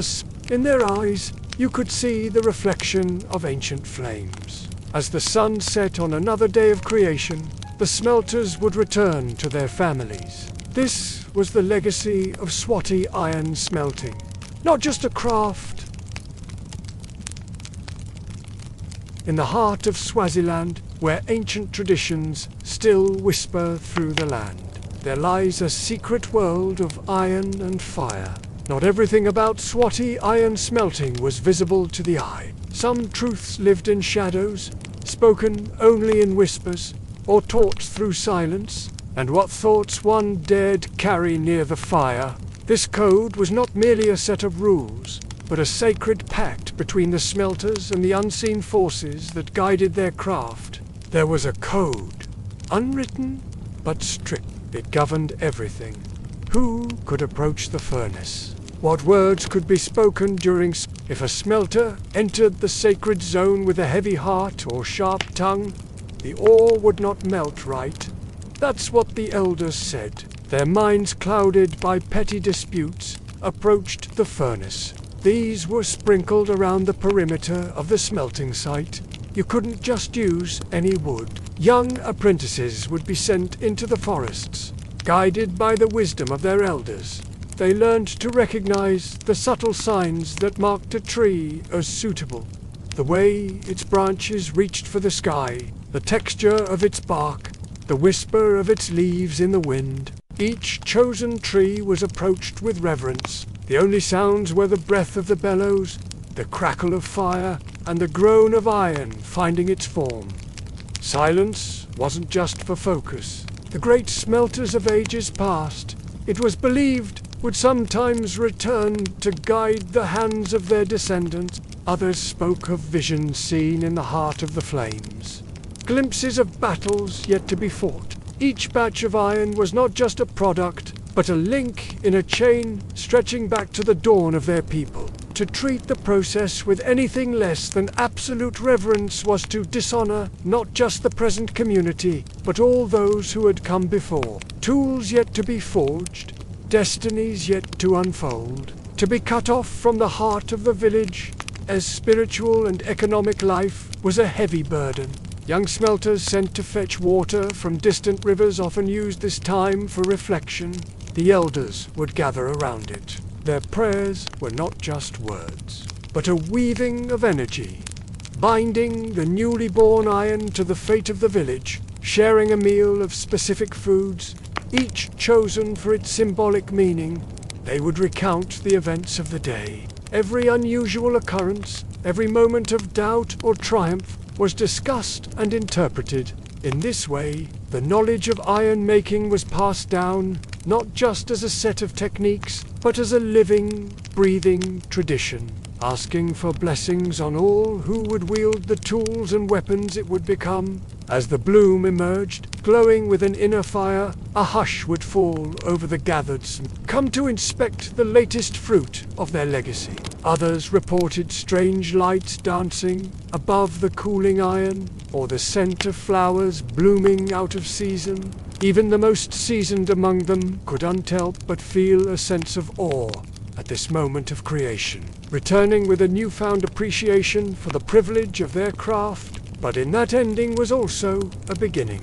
in their eyes, you could see the reflection of ancient flames. As the sun set on another day of creation, the smelters would return to their families. This was the legacy of Swazi iron smelting. Not just a craft. In the heart of Swaziland, where ancient traditions still whisper through the land, there lies a secret world of iron and fire. Not everything about Swazi iron smelting was visible to the eye. Some truths lived in shadows, spoken only in whispers, or taught through silence, and what thoughts one dared carry near the fire. This code was not merely a set of rules, but a sacred pact between the smelters and the unseen forces that guided their craft. There was a code, unwritten but strict. It governed everything. Who could approach the furnace? What words could be spoken during if a smelter entered the sacred zone with a heavy heart or sharp tongue? The ore would not melt right. That's what the elders said. Their minds clouded by petty disputes approached the furnace, These were sprinkled around the perimeter of the smelting site. You couldn't just use any wood. Young apprentices would be sent into the forests, guided by the wisdom of their elders. They learned to recognize the subtle signs that marked a tree as suitable. The way its branches reached for the sky, the texture of its bark, the whisper of its leaves in the wind. Each chosen tree was approached with reverence. The only sounds were the breath of the bellows, the crackle of fire, and the groan of iron finding its form. Silence wasn't just for focus. The great smelters of ages past, it was believed, would sometimes return to guide the hands of their descendants. Others spoke of visions seen in the heart of the flames, glimpses of battles yet to be fought. Each batch of iron was not just a product, but a link in a chain stretching back to the dawn of their people. To treat the process with anything less than absolute reverence was to dishonor not just the present community, but all those who had come before. Tools yet to be forged, destinies yet to unfold. To be cut off from the heart of the village as spiritual and economic life was a heavy burden. Young smelters sent to fetch water from distant rivers often used this time for reflection. The elders would gather around it. Their prayers were not just words, but a weaving of energy, binding the newly born iron to the fate of the village, sharing a meal of specific foods, each chosen for its symbolic meaning. They would recount the events of the day. Every unusual occurrence, every moment of doubt or triumph was discussed and interpreted. In this way, the knowledge of iron making was passed down, not just as a set of techniques, but as a living, breathing tradition, asking for blessings on all who would wield the tools and weapons it would become. As the bloom emerged, glowing with an inner fire, a hush would fall over the gathered, come to inspect the latest fruit of their legacy. Others reported strange lights dancing above the cooling iron, or the scent of flowers blooming out of season. Even the most seasoned among them could unhelp but feel a sense of awe at this moment of creation, returning with a newfound appreciation for the privilege of their craft. But in that ending was also a beginning.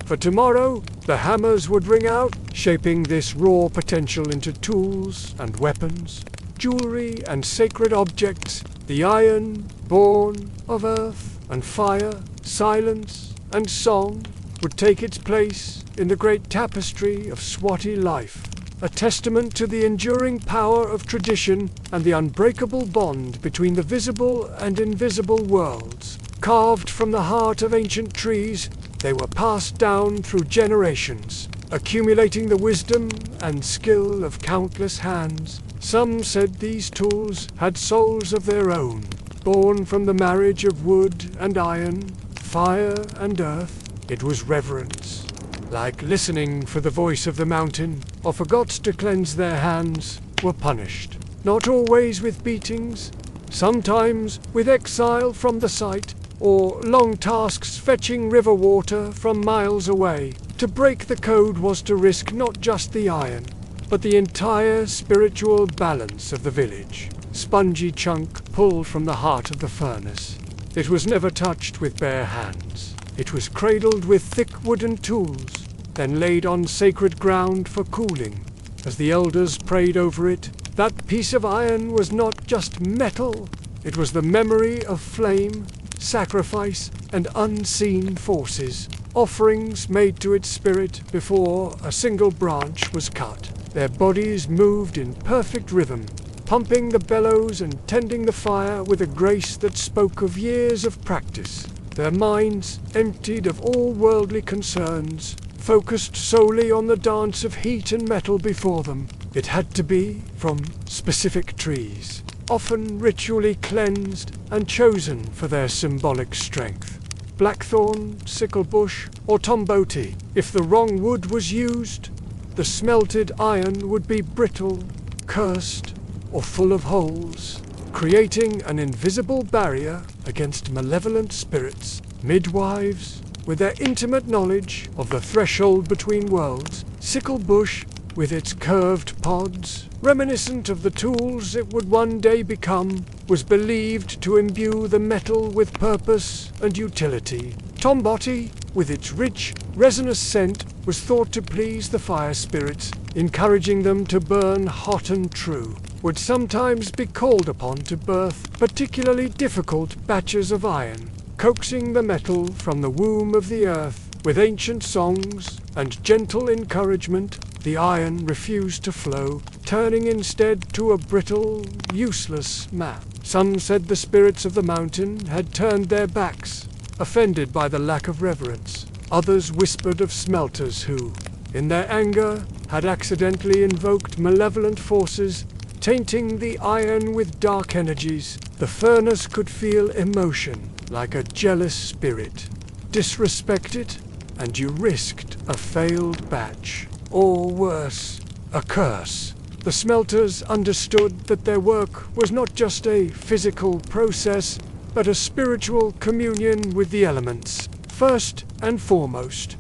For tomorrow, the hammers would ring out, shaping this raw potential into tools and weapons, jewelry and sacred objects. The iron, born of earth and fire, silence and song, would take its place in the great tapestry of Swazi life, a testament to the enduring power of tradition and the unbreakable bond between the visible and invisible worlds. Carved from the heart of ancient trees, they were passed down through generations, accumulating the wisdom and skill of countless hands. Some said these tools had souls of their own, born from the marriage of wood and iron, fire and earth. It was reverence, like listening for the voice of the mountain, or forgot to cleanse their hands, were punished. Not always with beatings, sometimes with exile from the site, or long tasks fetching river water from miles away. To break the code was to risk not just the iron, but the entire spiritual balance of the village. Spongy chunk pulled from the heart of the furnace. It was never touched with bare hands. It was cradled with thick wooden tools, then laid on sacred ground for cooling. As the elders prayed over it, that piece of iron was not just metal, it was the memory of flame, sacrifice, and unseen forces, offerings made to its spirit before a single branch was cut. Their bodies moved in perfect rhythm, pumping the bellows and tending the fire with a grace that spoke of years of practice. Their minds, emptied of all worldly concerns, focused solely on the dance of heat and metal before them. It had to be from specific trees, often ritually cleansed and chosen for their symbolic strength. Blackthorn, sicklebush, or tomboti. If the wrong wood was used, the smelted iron would be brittle, cursed, or full of holes, creating an invisible barrier against malevolent spirits. Midwives, with their intimate knowledge of the threshold between worlds, sicklebush with its curved pods, reminiscent of the tools it would one day become, was believed to imbue the metal with purpose and utility. Tomboti, with its rich, resinous scent, was thought to please the fire spirits, encouraging them to burn hot and true. Would sometimes be called upon to birth particularly difficult batches of iron, coaxing the metal from the womb of the earth. With ancient songs and gentle encouragement, the iron refused to flow, turning instead to a brittle, useless mass. Some said the spirits of the mountain had turned their backs, offended by the lack of reverence. Others whispered of smelters who, in their anger, had accidentally invoked malevolent forces, tainting the iron with dark energies. The furnace could feel emotion like a jealous spirit. Disrespect it, and you risked a failed batch, or worse, a curse. The smelters understood that their work was not just a physical process, but a spiritual communion with the elements. First and foremost,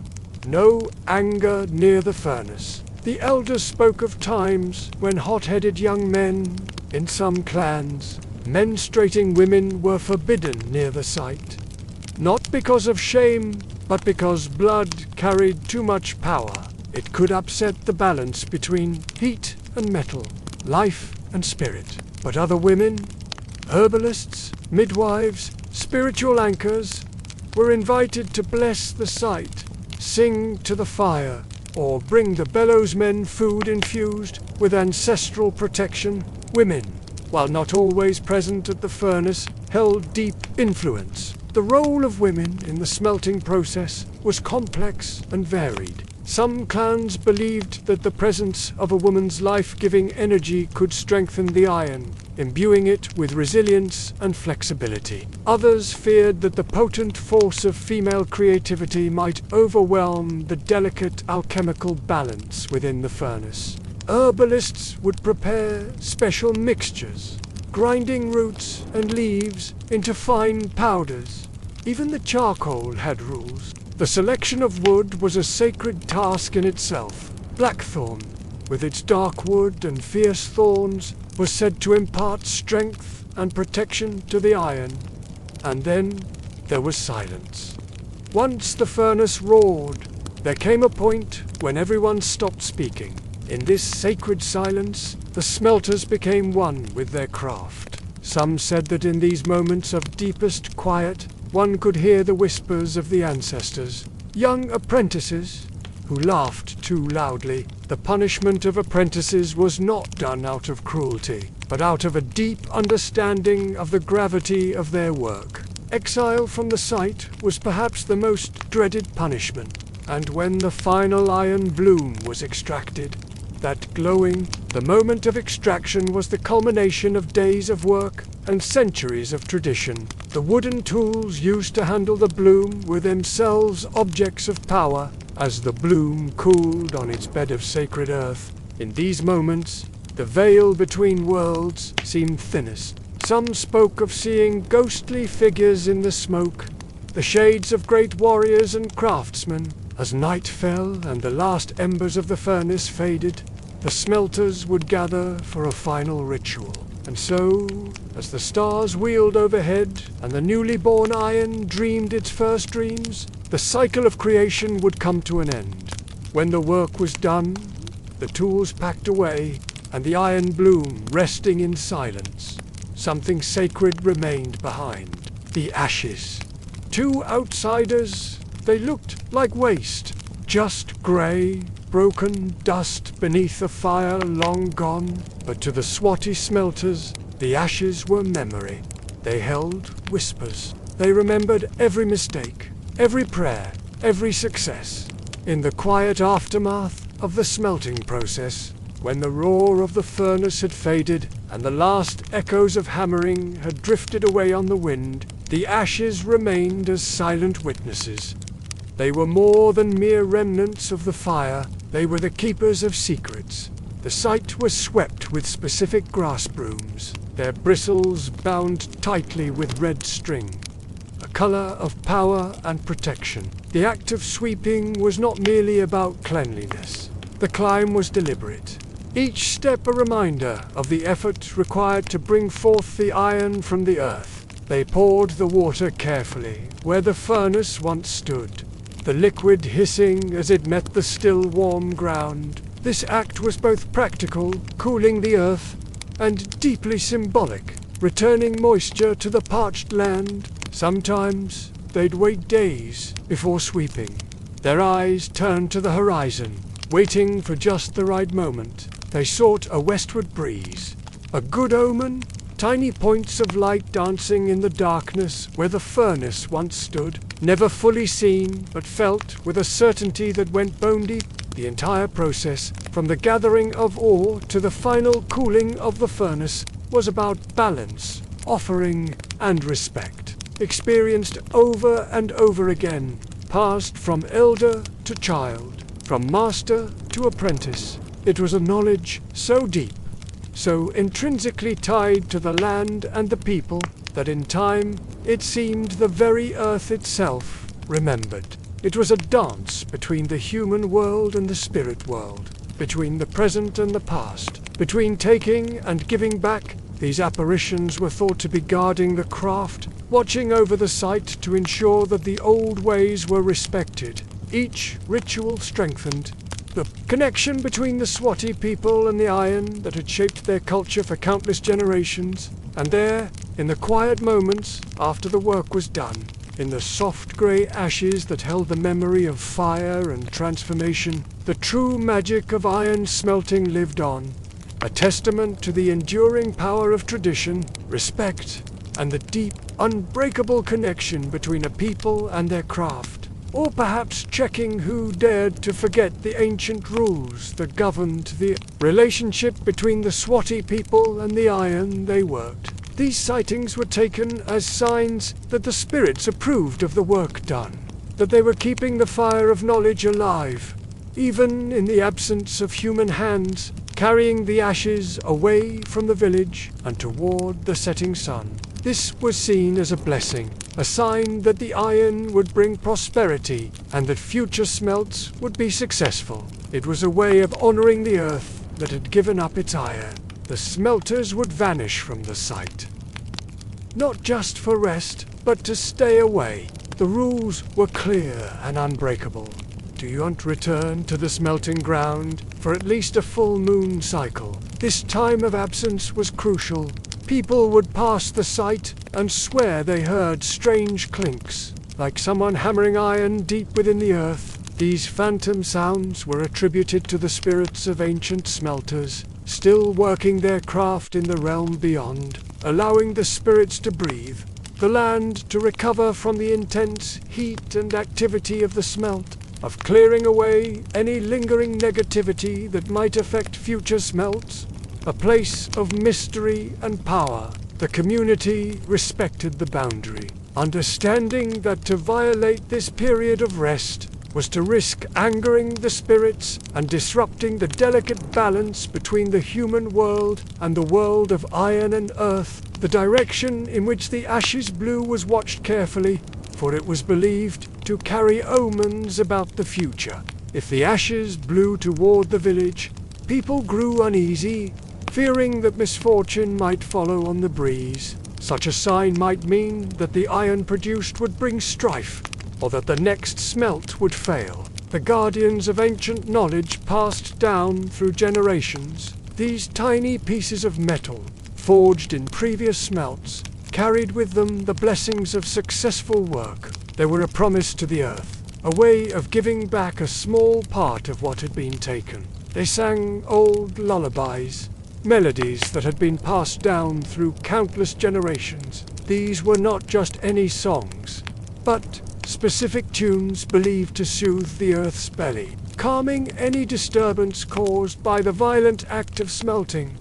no anger near the furnace. The elders spoke of times when hot-headed young men, in some clans, menstruating women were forbidden near the site. Not because of shame, but because blood carried too much power. It could upset the balance between heat and metal, life and spirit. But other women, herbalists, midwives, spiritual anchors, were invited to bless the site, sing to the fire, or bring the bellows men food infused with ancestral protection. Women, while not always present at the furnace, held deep influence. The role of women in the smelting process was complex and varied. Some clans believed that the presence of a woman's life-giving energy could strengthen the iron, imbuing it with resilience and flexibility. Others feared that the potent force of female creativity might overwhelm the delicate alchemical balance within the furnace. Herbalists would prepare special mixtures, grinding roots and leaves into fine powders. Even the charcoal had rules. The selection of wood was a sacred task in itself. Blackthorn, with its dark wood and fierce thorns, was said to impart strength and protection to the iron. And then there was silence. Once the furnace roared, there came a point when everyone stopped speaking. In this sacred silence, the smelters became one with their craft. Some said that in these moments of deepest quiet, one could hear the whispers of the ancestors. Young apprentices who laughed too loudly. The punishment of apprentices was not done out of cruelty, but out of a deep understanding of the gravity of their work. Exile from the site was perhaps the most dreaded punishment, and when the final iron bloom was extracted, that glowing, the moment of extraction was the culmination of days of work and centuries of tradition. The wooden tools used to handle the bloom were themselves objects of power. As the bloom cooled on its bed of sacred earth, in these moments, the veil between worlds seemed thinnest. Some spoke of seeing ghostly figures in the smoke, the shades of great warriors and craftsmen. As night fell and the last embers of the furnace faded, the smelters would gather for a final ritual. And so, as the stars wheeled overhead and the newly born iron dreamed its first dreams, the cycle of creation would come to an end. When the work was done, the tools packed away, and the iron bloom resting in silence, something sacred remained behind: the ashes. To outsiders, they looked like waste, just grey, broken dust beneath a fire long gone. But to the Swazi smelters, the ashes were memory. They held whispers. They remembered every mistake, every prayer, every success. In the quiet aftermath of the smelting process, when the roar of the furnace had faded and the last echoes of hammering had drifted away on the wind, the ashes remained as silent witnesses. They were more than mere remnants of the fire. They were the keepers of secrets. The site was swept with specific grass brooms, their bristles bound tightly with red string, a color of power and protection. The act of sweeping was not merely about cleanliness. The climb was deliberate, each step a reminder of the effort required to bring forth the iron from the earth. They poured the water carefully where the furnace once stood, the liquid hissing as it met the still warm ground. This act was both practical, cooling the earth, and deeply symbolic, returning moisture to the parched land. Sometimes they'd wait days before sweeping, their eyes turned to the horizon, waiting for just the right moment. They sought a westward breeze, a good omen, tiny points of light dancing in the darkness where the furnace once stood, never fully seen, but felt with a certainty that went bone deep. The entire process, from the gathering of ore to the final cooling of the furnace, was about balance, offering, and respect, experienced over and over again, passed from elder to child, from master to apprentice. It was a knowledge so deep, so intrinsically tied to the land and the people, that in time it seemed the very earth itself remembered. It was a dance between the human world and the spirit world, between the present and the past, between taking and giving back. These apparitions were thought to be guarding the craft, watching over the site to ensure that the old ways were respected, each ritual strengthened. The connection between the Swazi people and the iron that had shaped their culture for countless generations, and there, in the quiet moments after the work was done, in the soft grey ashes that held the memory of fire and transformation, the true magic of iron smelting lived on, a testament to the enduring power of tradition, respect, and the deep, unbreakable connection between a people and their craft. Or perhaps checking who dared to forget the ancient rules that governed the relationship between the Swazi people and the iron they worked. These sightings were taken as signs that the spirits approved of the work done, that they were keeping the fire of knowledge alive, even in the absence of human hands, carrying the ashes away from the village and toward the setting sun. This was seen as a blessing, a sign that the iron would bring prosperity and that future smelts would be successful. It was a way of honoring the earth that had given up its iron. The smelters would vanish from the site, not just for rest, but to stay away. The rules were clear and unbreakable. Do you not return to the smelting ground for at least a full moon cycle? This time of absence was crucial. People would pass the site and swear they heard strange clinks, like someone hammering iron deep within the earth. These phantom sounds were attributed to the spirits of ancient smelters, still working their craft in the realm beyond, allowing the spirits to breathe, the land to recover from the intense heat and activity of the smelt, of clearing away any lingering negativity that might affect future smelts. A place of mystery and power. The community respected the boundary, understanding that to violate this period of rest was to risk angering the spirits and disrupting the delicate balance between the human world and the world of iron and earth. The direction in which the ashes blew was watched carefully, for it was believed to carry omens about the future. If the ashes blew toward the village, people grew uneasy, fearing that misfortune might follow on the breeze. Such a sign might mean that the iron produced would bring strife, or that the next smelt would fail. The guardians of ancient knowledge passed down through generations. These tiny pieces of metal, forged in previous smelts, carried with them the blessings of successful work. They were a promise to the earth, a way of giving back a small part of what had been taken. They sang old lullabies, melodies that had been passed down through countless generations. These were not just any songs, but specific tunes believed to soothe the earth's belly, calming any disturbance caused by the violent act of smelting.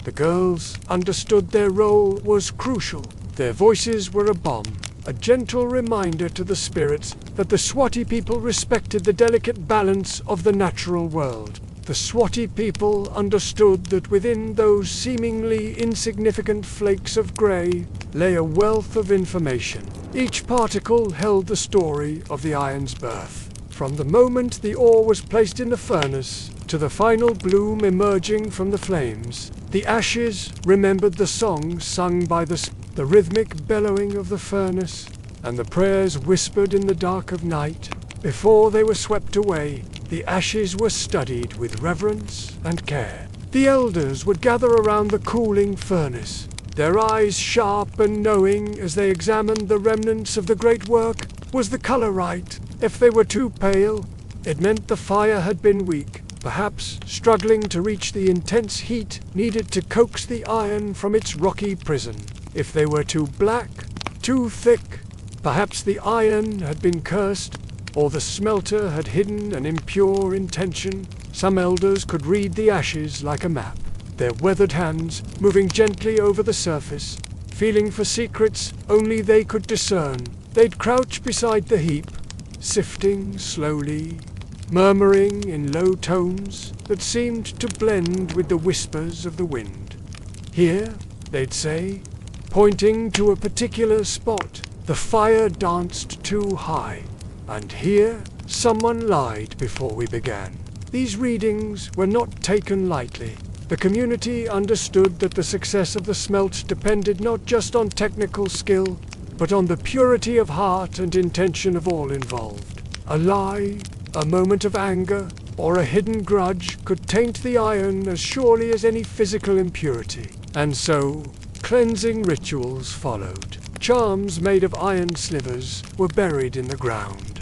The girls understood their role was crucial. Their voices were a bomb, a gentle reminder to the spirits that the Swazi people respected the delicate balance of the natural world. The Swazi people understood that within those seemingly insignificant flakes of grey lay a wealth of information. Each particle held the story of the iron's birth. From the moment the ore was placed in the furnace to the final bloom emerging from the flames. The ashes remembered the song sung by the rhythmic bellowing of the furnace, and the prayers whispered in the dark of night. Before they were swept away, the ashes were studied with reverence and care. The elders would gather around the cooling furnace, their eyes sharp and knowing as they examined the remnants of the great work. Was the color right? If they were too pale, it meant the fire had been weak, perhaps struggling to reach the intense heat needed to coax the iron from its rocky prison. If they were too black, too thick, perhaps the iron had been cursed, or the smelter had hidden an impure intention. Some elders could read the ashes like a map, their weathered hands moving gently over the surface, feeling for secrets only they could discern. They'd crouch beside the heap, sifting slowly, murmuring in low tones that seemed to blend with the whispers of the wind. Here, they'd say, pointing to a particular spot, the fire danced too high. And here, someone lied before we began. These readings were not taken lightly. The community understood that the success of the smelt depended not just on technical skill, but on the purity of heart and intention of all involved. A lie, a moment of anger, or a hidden grudge could taint the iron as surely as any physical impurity. And so, cleansing rituals followed. Charms made of iron slivers were buried in the ground.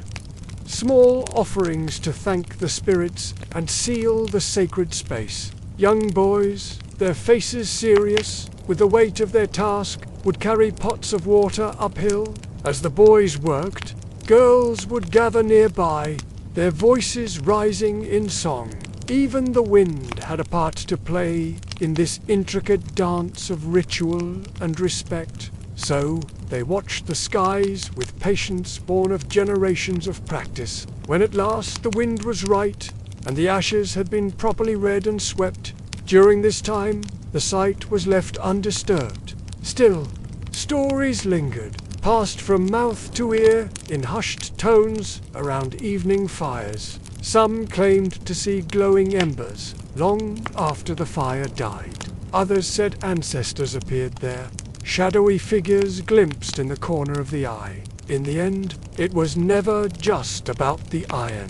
Small offerings to thank the spirits and seal the sacred space. Young boys, their faces serious with the weight of their task, would carry pots of water uphill. As the boys worked, girls would gather nearby, their voices rising in song. Even the wind had a part to play in this intricate dance of ritual and respect. So they watched the skies with patience born of generations of practice. When at last the wind was right, and the ashes had been properly read and swept, during this time the site was left undisturbed. Still, stories lingered, passed from mouth to ear in hushed tones around evening fires. Some claimed to see glowing embers long after the fire died. Others said ancestors appeared there, shadowy figures glimpsed in the corner of the eye. In the end, it was never just about the iron.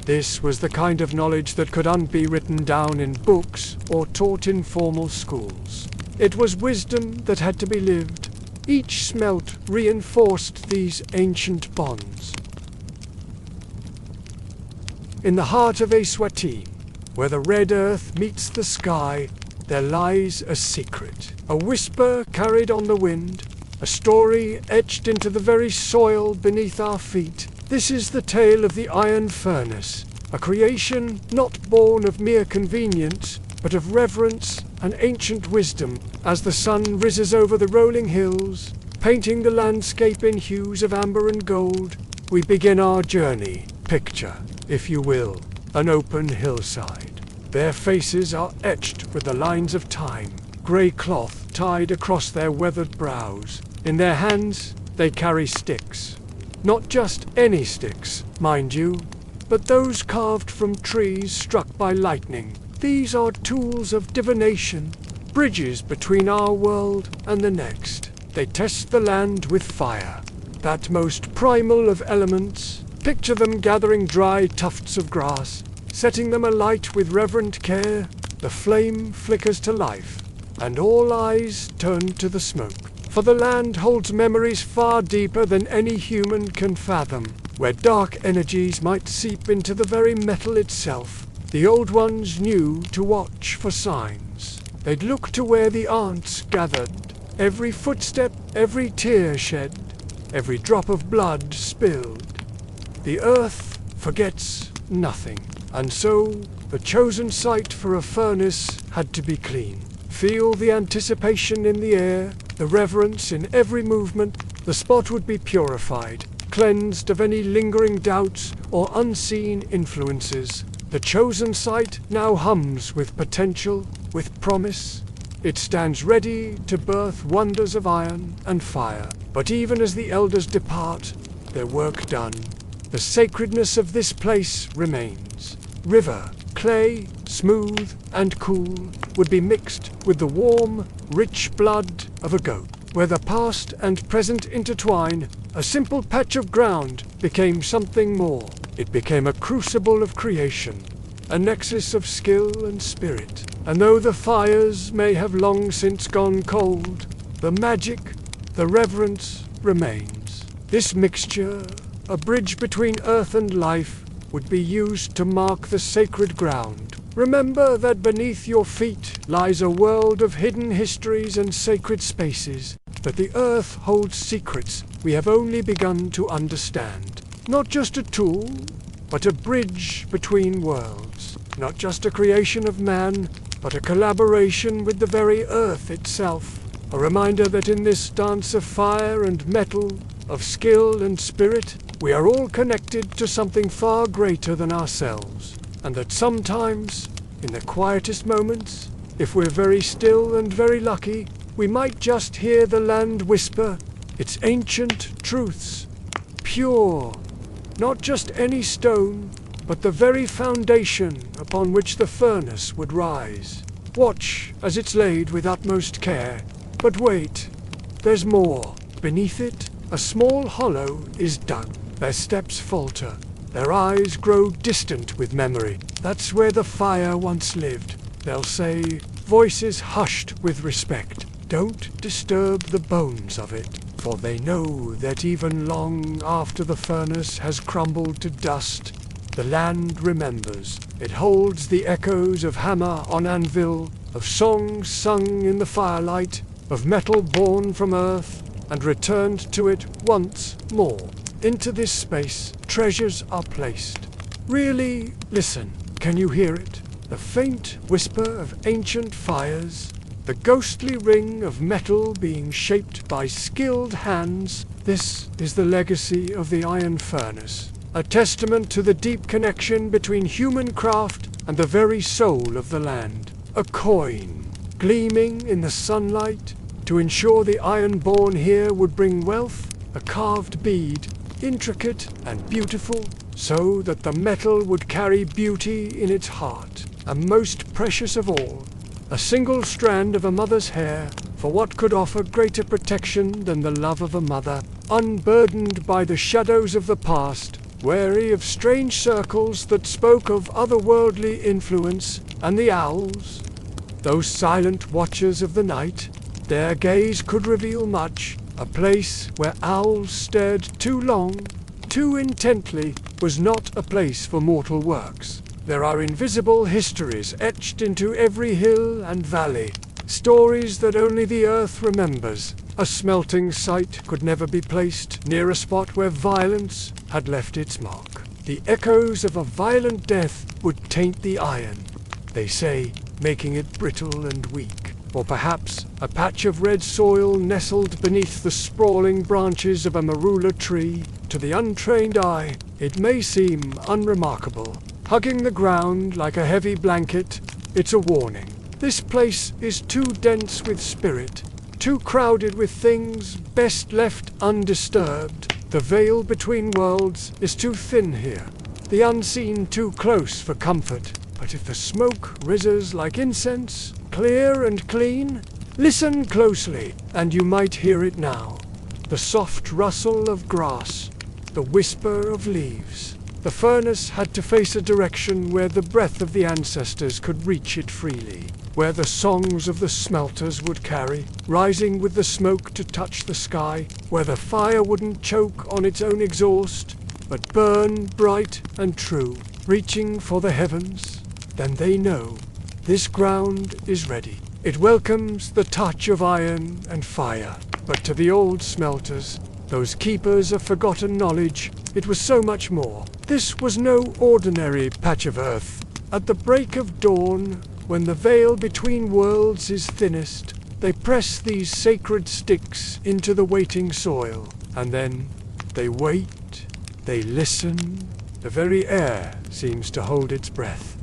This was the kind of knowledge that could not be written down in books or taught in formal schools. It was wisdom that had to be lived. Each smelt reinforced these ancient bonds. In the heart of Swazi, where the red earth meets the sky, there lies a secret. A whisper carried on the wind, a story etched into the very soil beneath our feet. This is the tale of the iron furnace, a creation not born of mere convenience, but of reverence and ancient wisdom. As the sun rises over the rolling hills, painting the landscape in hues of amber and gold, we begin our journey. Picture, if you will, an open hillside. Their faces are etched with the lines of time, grey cloth tied across their weathered brows. In their hands, they carry sticks. Not just any sticks, mind you, but those carved from trees struck by lightning. These are tools of divination, bridges between our world and the next. They test the land with fire, that most primal of elements. Picture them gathering dry tufts of grass, setting them alight with reverent care. The flame flickers to life, and all eyes turn to the smoke. For the land holds memories far deeper than any human can fathom, where dark energies might seep into the very metal itself. The old ones knew to watch for signs. They'd look to where the ants gathered, every footstep, every tear shed, every drop of blood spilled. The earth forgets nothing, and so the chosen site for a furnace had to be clean. Feel the anticipation in the air, the reverence in every movement. The spot would be purified, cleansed of any lingering doubts or unseen influences. The chosen site now hums with potential, with promise. It stands ready to birth wonders of iron and fire. But even as the elders depart, their work done, the sacredness of this place remains. River, Clay, smooth and cool, would be mixed with the warm, rich blood of a goat. Where the past and present intertwine, a simple patch of ground became something more. It became a crucible of creation, a nexus of skill and spirit. And though the fires may have long since gone cold, the magic, the reverence remains. This mixture, a bridge between earth and life, would be used to mark the sacred ground. Remember that beneath your feet lies a world of hidden histories and sacred spaces, that the earth holds secrets we have only begun to understand. Not just a tool, but a bridge between worlds. Not just a creation of man, but a collaboration with the very earth itself. A reminder that in this dance of fire and metal, of skill and spirit, we are all connected to something far greater than ourselves. And that sometimes, in the quietest moments, if we're very still and very lucky, we might just hear the land whisper its ancient truths. Pure, not just any stone, but the very foundation upon which the furnace would rise. Watch as it's laid with utmost care. But wait, there's more. Beneath it, a small hollow is dug. Their steps falter. Their eyes grow distant with memory. That's where the fire once lived. They'll say, voices hushed with respect, don't disturb the bones of it, for they know that even long after the furnace has crumbled to dust, the land remembers. It holds the echoes of hammer on anvil, of songs sung in the firelight, of metal born from earth and returned to it once more. Into this space, treasures are placed. Really, listen. Can you hear it? The faint whisper of ancient fires, the ghostly ring of metal being shaped by skilled hands. This is the legacy of the iron furnace, a testament to the deep connection between human craft and the very soul of the land. A coin, gleaming in the sunlight, to ensure the iron-born here would bring wealth. A carved bead, intricate and beautiful, so that the metal would carry beauty in its heart. And most precious of all, a single strand of a mother's hair, for what could offer greater protection than the love of a mother, unburdened by the shadows of the past, wary of strange circles that spoke of otherworldly influence, and the owls, those silent watchers of the night. Their gaze could reveal much. A place where owls stared too long, too intently, was not a place for mortal works. There are invisible histories etched into every hill and valley, stories that only the earth remembers. A smelting site could never be placed near a spot where violence had left its mark. The echoes of a violent death would taint the iron, they say, making it brittle and weak. Or perhaps a patch of red soil nestled beneath the sprawling branches of a marula tree. To the untrained eye, it may seem unremarkable. Hugging the ground like a heavy blanket, it's a warning. This place is too dense with spirit, too crowded with things best left undisturbed. The veil between worlds is too thin here, the unseen too close for comfort. But if the smoke rises like incense, clear and clean, listen closely, and you might hear it now. The soft rustle of grass, the whisper of leaves. The furnace had to face a direction where the breath of the ancestors could reach it freely, where the songs of the smelters would carry, rising with the smoke to touch the sky, where the fire wouldn't choke on its own exhaust, but burn bright and true, reaching for the heavens. Then they know this ground is ready. It welcomes the touch of iron and fire. But to the old smelters, those keepers of forgotten knowledge, it was so much more. This was no ordinary patch of earth. At the break of dawn, when the veil between worlds is thinnest, they press these sacred sticks into the waiting soil. And then they wait, they listen. The very air seems to hold its breath.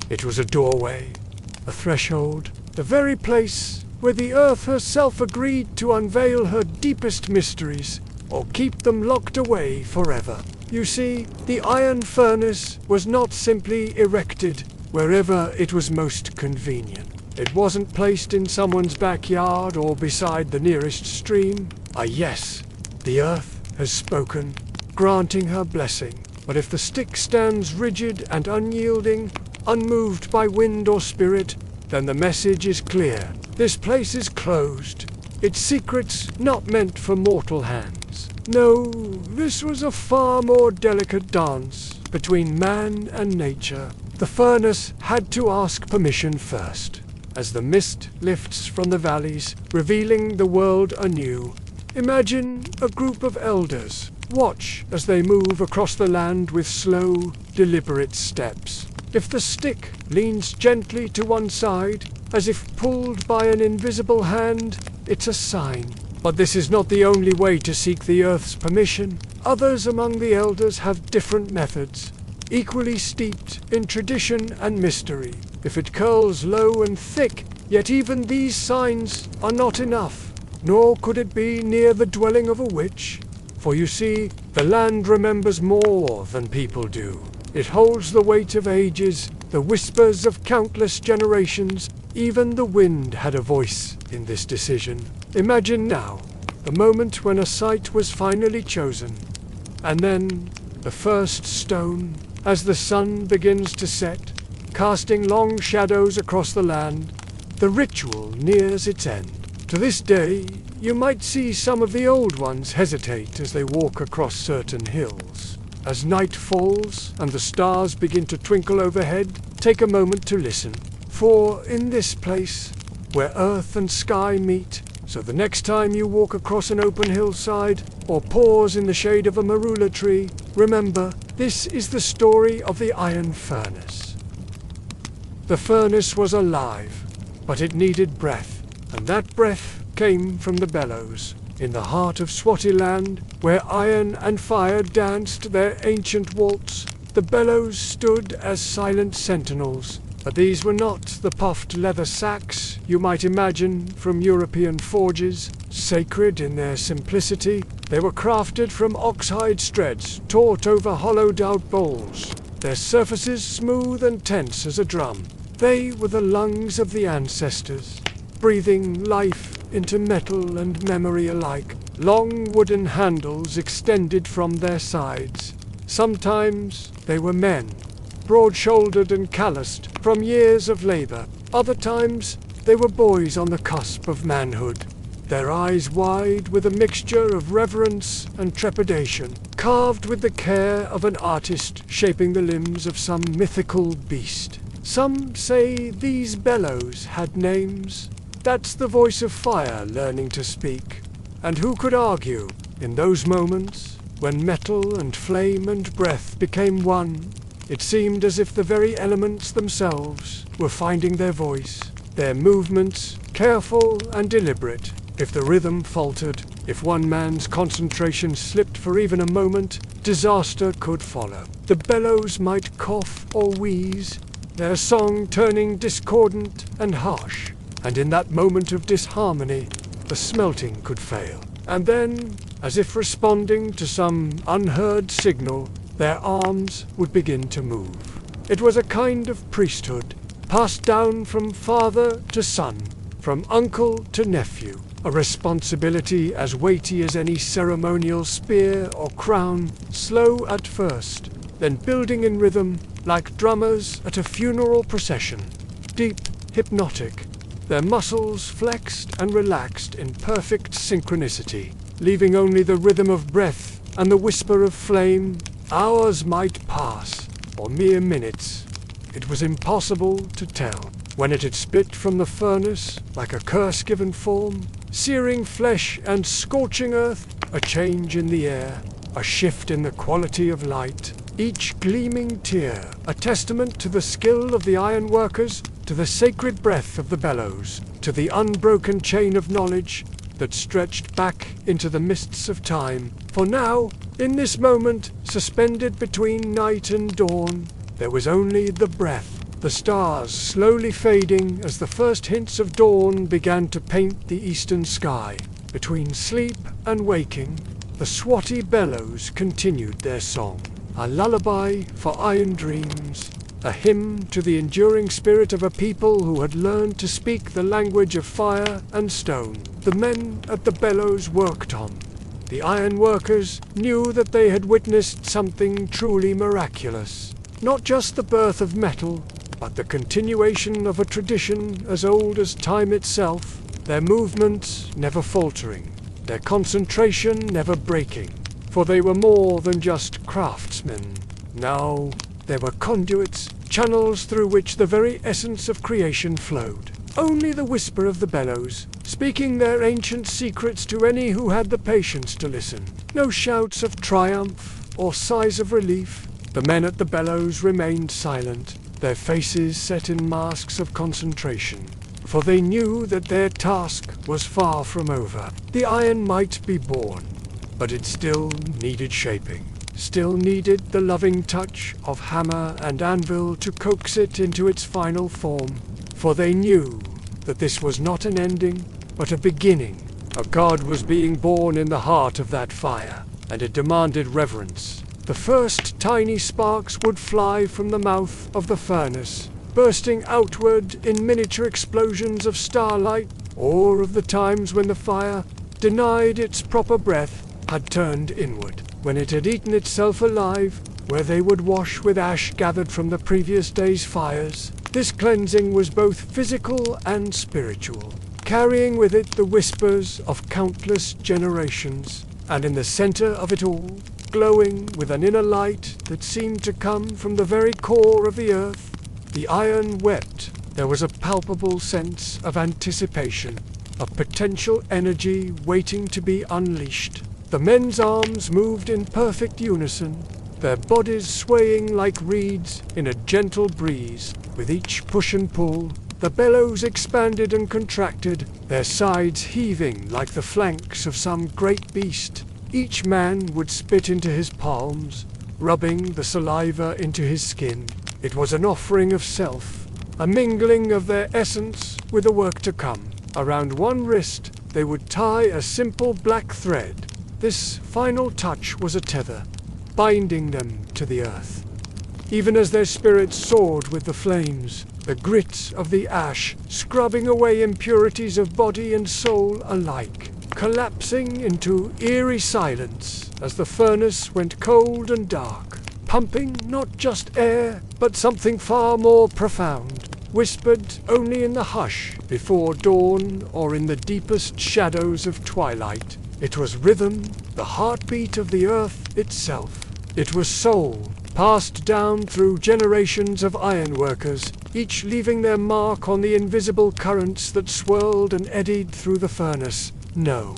It was a doorway, a threshold, the very place where the earth herself agreed to unveil her deepest mysteries, or keep them locked away forever. You see, the iron furnace was not simply erected, wherever it was most convenient. It wasn't placed in someone's backyard or beside the nearest stream. Yes, the earth has spoken, granting her blessing. But if the stick stands rigid and unyielding, unmoved by wind or spirit, then the message is clear. This place is closed. Its secrets not meant for mortal hands. No, this was a far more delicate dance between man and nature. The furnace had to ask permission first. As the mist lifts from the valleys, revealing the world anew, imagine a group of elders. Watch as they move across the land with slow, deliberate steps. If the stick leans gently to one side, as if pulled by an invisible hand, it's a sign. But this is not the only way to seek the earth's permission. Others among the elders have different methods, equally steeped in tradition and mystery. If it curls low and thick, yet even these signs are not enough, nor could it be near the dwelling of a witch. For you see, the land remembers more than people do. It holds the weight of ages, the whispers of countless generations. Even the wind had a voice in this decision. Imagine now, the moment when a site was finally chosen, and then the first stone, as the sun begins to set, casting long shadows across the land. The ritual nears its end. To this day, you might see some of the old ones hesitate as they walk across certain hills. As night falls and the stars begin to twinkle overhead, take a moment to listen. For in this place, where earth and sky meet, so the next time you walk across an open hillside or pause in the shade of a marula tree, remember, this is the story of the iron furnace. The furnace was alive, but it needed breath, and that breath came from the bellows. In the heart of Swaziland, where iron and fire danced their ancient waltz, the bellows stood as silent sentinels. But these were not the puffed leather sacks you might imagine from European forges. Sacred in their simplicity, they were crafted from oxhide studs taut over hollowed-out bowls, their surfaces smooth and tense as a drum. They were the lungs of the ancestors, breathing life into metal and memory alike. Long wooden handles extended from their sides. Sometimes they were men, broad-shouldered and calloused from years of labor. Other times, they were boys on the cusp of manhood, their eyes wide with a mixture of reverence and trepidation, carved with the care of an artist shaping the limbs of some mythical beast. Some say these bellows had names. That's the voice of fire learning to speak. And who could argue, in those moments, when metal and flame and breath became one, it seemed as if the very elements themselves were finding their voice, their movements careful and deliberate. If the rhythm faltered, if one man's concentration slipped for even a moment, disaster could follow. The bellows might cough or wheeze, their song turning discordant and harsh. And in that moment of disharmony, the smelting could fail. And then, as if responding to some unheard signal, their arms would begin to move. It was a kind of priesthood, passed down from father to son, from uncle to nephew, a responsibility as weighty as any ceremonial spear or crown, slow at first, then building in rhythm like drummers at a funeral procession, deep, hypnotic, their muscles flexed and relaxed in perfect synchronicity, leaving only the rhythm of breath and the whisper of flame. Hours might pass, or mere minutes. It was impossible to tell. When it had spit from the furnace, like a curse-given form, searing flesh and scorching earth, a change in the air, a shift in the quality of light, each gleaming tear, a testament to the skill of the ironworkers, to the sacred breath of the bellows, to the unbroken chain of knowledge that stretched back into the mists of time. For now, in this moment, suspended between night and dawn, there was only the breath, the stars slowly fading as the first hints of dawn began to paint the eastern sky. Between sleep and waking, the Swazi bellows continued their song, a lullaby for iron dreams, a hymn to the enduring spirit of a people who had learned to speak the language of fire and stone. The men at the bellows worked on. The iron workers knew that they had witnessed something truly miraculous. Not just the birth of metal, but the continuation of a tradition as old as time itself, their movements never faltering, their concentration never breaking. For they were more than just craftsmen. Now, they were conduits, channels through which the very essence of creation flowed. Only the whisper of the bellows, speaking their ancient secrets to any who had the patience to listen. No shouts of triumph or sighs of relief. The men at the bellows remained silent, their faces set in masks of concentration. For they knew that their task was far from over. The iron might be born, but it still needed shaping. Still needed the loving touch of hammer and anvil to coax it into its final form. For they knew that this was not an ending, but a beginning. A god was being born in the heart of that fire, and it demanded reverence. The first tiny sparks would fly from the mouth of the furnace, bursting outward in miniature explosions of starlight, or of the times when the fire, denied its proper breath, had turned inward, when it had eaten itself alive, where they would wash with ash gathered from the previous day's fires. This cleansing was both physical and spiritual, carrying with it the whispers of countless generations, and in the center of it all, glowing with an inner light that seemed to come from the very core of the earth, the iron wept. There was a palpable sense of anticipation, of potential energy waiting to be unleashed. The men's arms moved in perfect unison, their bodies swaying like reeds in a gentle breeze. With each push and pull, the bellows expanded and contracted, their sides heaving like the flanks of some great beast. Each man would spit into his palms, rubbing the saliva into his skin. It was an offering of self, a mingling of their essence with the work to come. Around one wrist, they would tie a simple black thread. This final touch was a tether, binding them to the earth. Even as their spirits soared with the flames, the grit of the ash scrubbing away impurities of body and soul alike, collapsing into eerie silence as the furnace went cold and dark, pumping not just air, but something far more profound, whispered only in the hush before dawn or in the deepest shadows of twilight. It was rhythm, the heartbeat of the earth itself. It was soul, passed down through generations of ironworkers, each leaving their mark on the invisible currents that swirled and eddied through the furnace. No,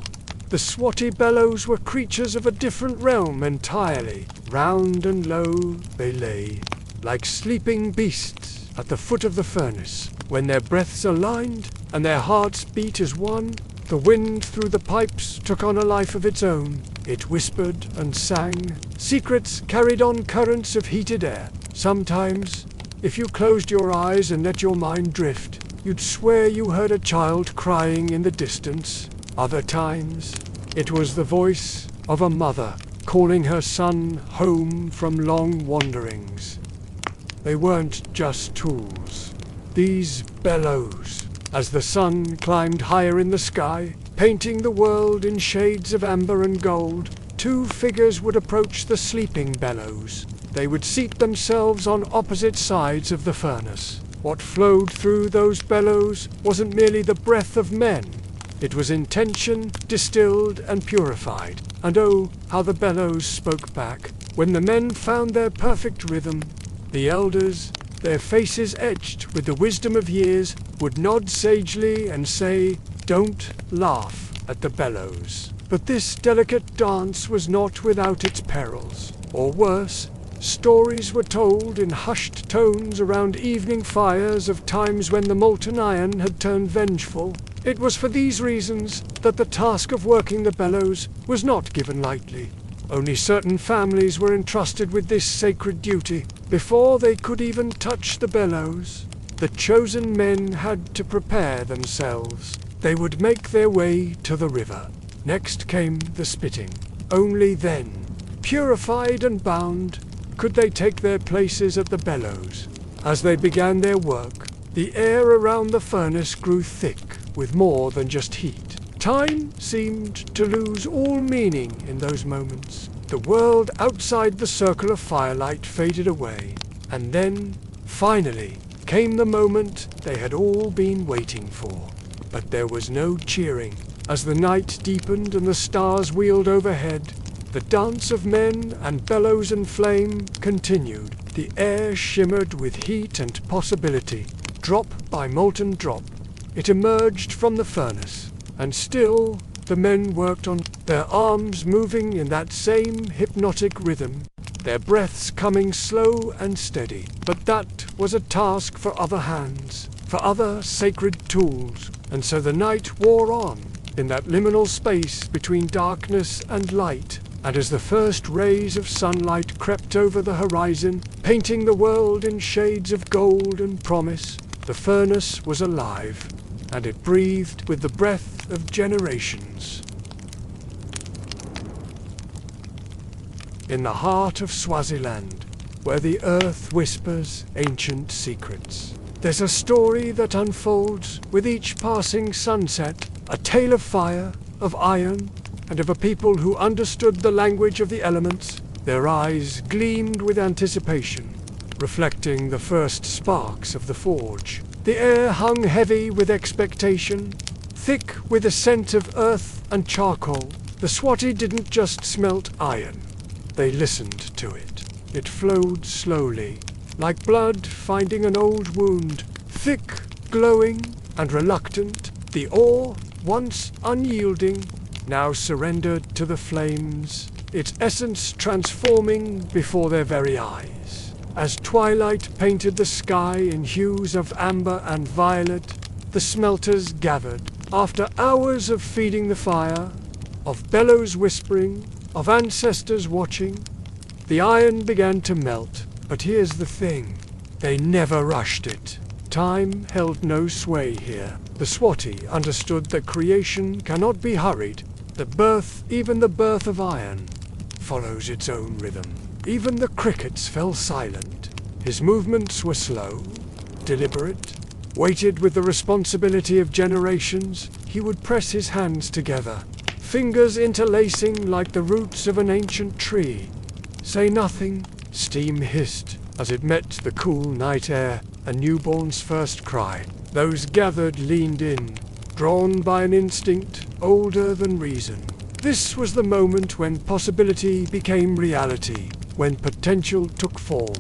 the Swazi bellows were creatures of a different realm entirely. Round and low they lay, like sleeping beasts at the foot of the furnace. When their breaths aligned and their hearts beat as one, the wind through the pipes took on a life of its own. It whispered and sang. Secrets carried on currents of heated air. Sometimes, if you closed your eyes and let your mind drift, you'd swear you heard a child crying in the distance. Other times, it was the voice of a mother calling her son home from long wanderings. They weren't just tools. These bellows, as the sun climbed higher in the sky, painting the world in shades of amber and gold, two figures would approach the sleeping bellows. They would seat themselves on opposite sides of the furnace. What flowed through those bellows wasn't merely the breath of men. It was intention, distilled and purified. And oh, how the bellows spoke back. When the men found their perfect rhythm, the elders, their faces etched with the wisdom of years, would nod sagely and say, "Don't laugh at the bellows." But this delicate dance was not without its perils. Or worse, stories were told in hushed tones around evening fires of times when the molten iron had turned vengeful. It was for these reasons that the task of working the bellows was not given lightly. Only certain families were entrusted with this sacred duty. Before they could even touch the bellows, the chosen men had to prepare themselves. They would make their way to the river. Next came the spitting. Only then, purified and bound, could they take their places at the bellows. As they began their work, the air around the furnace grew thick with more than just heat. Time seemed to lose all meaning in those moments. The world outside the circle of firelight faded away, and then, finally, came the moment they had all been waiting for. But there was no cheering. As the night deepened and the stars wheeled overhead, the dance of men and bellows and flame continued. The air shimmered with heat and possibility. Drop by molten drop, it emerged from the furnace, and still the men worked on, their arms moving in that same hypnotic rhythm, their breaths coming slow and steady. But that was a task for other hands, for other sacred tools, and so the night wore on, in that liminal space between darkness and light. And as the first rays of sunlight crept over the horizon, painting the world in shades of gold and promise, the furnace was alive, and it breathed with the breath of generations. In the heart of Swaziland, where the earth whispers ancient secrets, there's a story that unfolds with each passing sunset, a tale of fire, of iron, and of a people who understood the language of the elements. Their eyes gleamed with anticipation, reflecting the first sparks of the forge. The air hung heavy with expectation, thick with a scent of earth and charcoal. The Swazi didn't just smelt iron, they listened to it. It flowed slowly, like blood finding an old wound, thick, glowing, and reluctant. The ore, once unyielding, now surrendered to the flames, its essence transforming before their very eyes. As twilight painted the sky in hues of amber and violet, the smelters gathered. After hours of feeding the fire, of bellows whispering, of ancestors watching, the iron began to melt. But here's the thing, they never rushed it. Time held no sway here. The Swazi understood that creation cannot be hurried. The birth, even the birth of iron, follows its own rhythm. Even the crickets fell silent. His movements were slow, deliberate, weighted with the responsibility of generations. He would press his hands together, fingers interlacing like the roots of an ancient tree. Say nothing. Steam hissed as it met the cool night air, a newborn's first cry. Those gathered leaned in, drawn by an instinct older than reason. This was the moment when possibility became reality, when potential took form.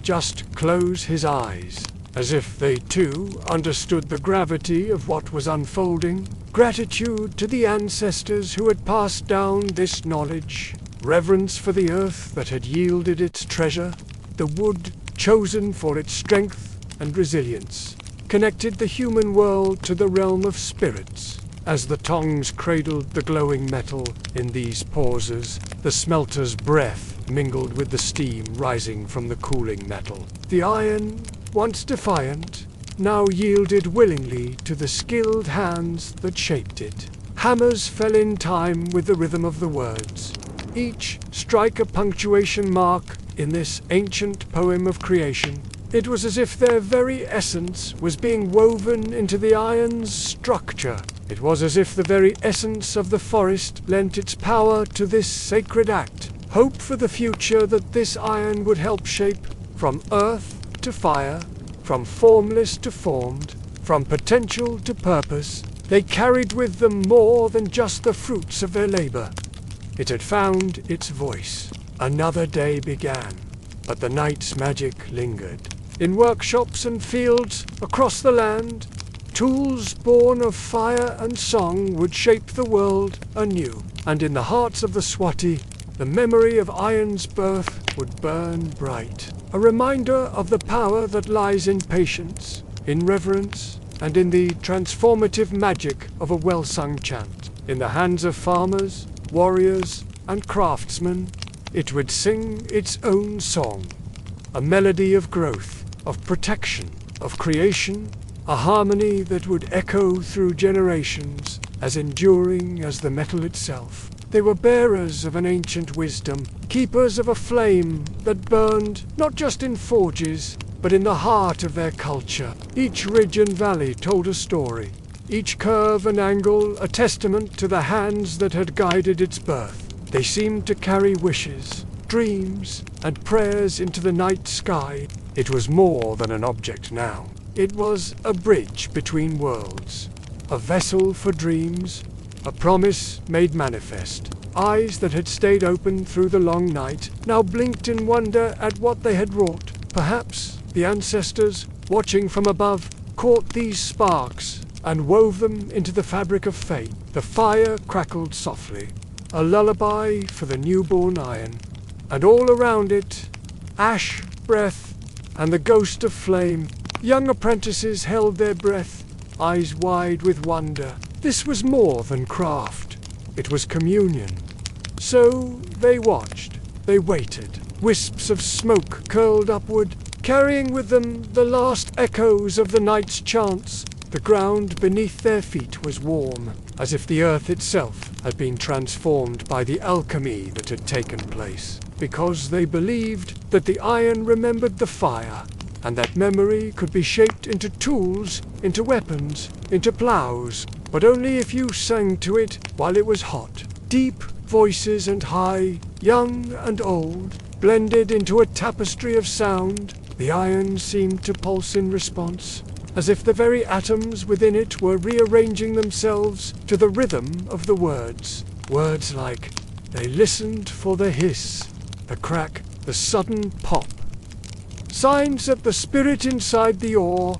Just close his eyes, as if they too understood the gravity of what was unfolding. Gratitude to the ancestors who had passed down this knowledge, reverence for the earth that had yielded its treasure, the wood chosen for its strength and resilience, connected the human world to the realm of spirits. As the tongs cradled the glowing metal in these pauses, the smelter's breath mingled with the steam rising from the cooling metal. The iron, once defiant, now yielded willingly to the skilled hands that shaped it. Hammers fell in time with the rhythm of the words. Each strike a punctuation mark in this ancient poem of creation. It was as if their very essence was being woven into the iron's structure. It was as if the very essence of the forest lent its power to this sacred act. Hope for the future that this iron would help shape, from earth to fire, from formless to formed, from potential to purpose. They carried with them more than just the fruits of their labor. It had found its voice. Another day began, but the night's magic lingered. In workshops and fields across the land, tools born of fire and song would shape the world anew. And in the hearts of the Swazi, the memory of iron's birth would burn bright. A reminder of the power that lies in patience, in reverence, and in the transformative magic of a well-sung chant. In the hands of farmers, warriors, and craftsmen, it would sing its own song. A melody of growth, of protection, of creation, a harmony that would echo through generations, as enduring as the metal itself. They were bearers of an ancient wisdom, keepers of a flame that burned not just in forges, but in the heart of their culture. Each ridge and valley told a story, each curve and angle a testament to the hands that had guided its birth. They seemed to carry wishes, dreams, and prayers into the night sky. It was more than an object now. It was a bridge between worlds, a vessel for dreams, a promise made manifest. Eyes that had stayed open through the long night now blinked in wonder at what they had wrought. Perhaps the ancestors, watching from above, caught these sparks and wove them into the fabric of fate. The fire crackled softly, a lullaby for the newborn iron, and all around it, ash, breath, and the ghost of flame. Young apprentices held their breath, eyes wide with wonder. This was more than craft. It was communion. So they watched, they waited. Wisps of smoke curled upward, carrying with them the last echoes of the night's chants. The ground beneath their feet was warm, as if the earth itself had been transformed by the alchemy that had taken place, because they believed that the iron remembered the fire, and that memory could be shaped into tools, into weapons, into plows, but only if you sang to it while it was hot. Deep voices and high, young and old, blended into a tapestry of sound. The iron seemed to pulse in response, as if the very atoms within it were rearranging themselves to the rhythm of the words. Words like, they listened for the hiss, the crack, the sudden pop. Signs that the spirit inside the ore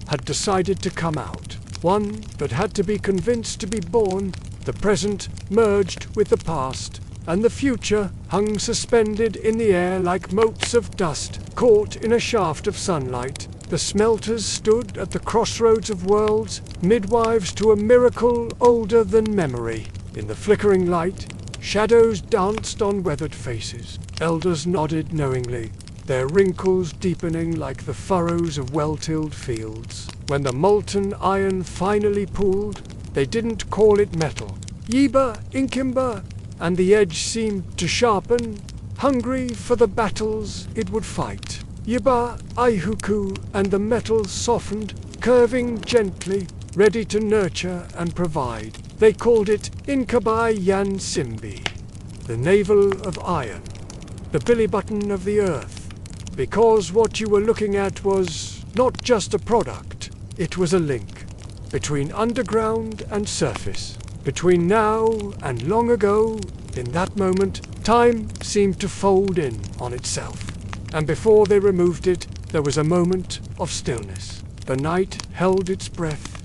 had decided to come out. One that had to be convinced to be born. The present merged with the past, and the future hung suspended in the air like motes of dust caught in a shaft of sunlight. The smelters stood at the crossroads of worlds, midwives to a miracle older than memory. In the flickering light, shadows danced on weathered faces. Elders nodded knowingly, their wrinkles deepening like the furrows of well-tilled fields. When the molten iron finally pooled, they didn't call it metal. Yiba, Inkimba, and the edge seemed to sharpen, hungry for the battles it would fight. Yiba, Aihuku, and the metal softened, curving gently, ready to nurture and provide. They called it Inkabai Yan Simbi, the navel of iron, the belly button of the earth, because what you were looking at was not just a product, it was a link between underground and surface, between now and long ago. In that moment, time seemed to fold in on itself, and before they removed it, there was a moment of stillness. The night held its breath.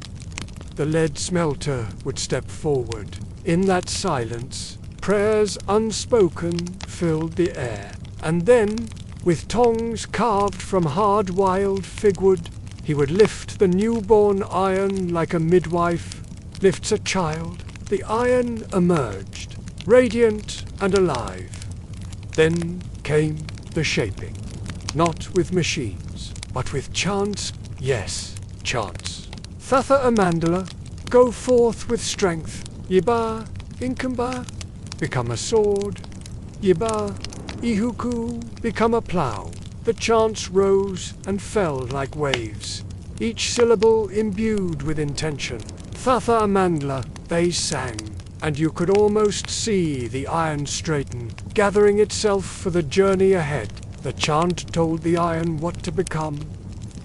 The lead smelter would step forward. In that silence, prayers unspoken filled the air, and then, with tongs carved from hard wild figwood, he would lift the newborn iron like a midwife lifts a child. The iron emerged, radiant and alive. Then came the shaping, not with machines, but with chants. Yes, chants. Thatha Amandala, go forth with strength. Yiba, Inkamba, become a sword. Yiba, Ihuku, become a plow. The chants rose and fell like waves, each syllable imbued with intention. Thatha Amandla, they sang, and you could almost see the iron straighten, gathering itself for the journey ahead. The chant told the iron what to become.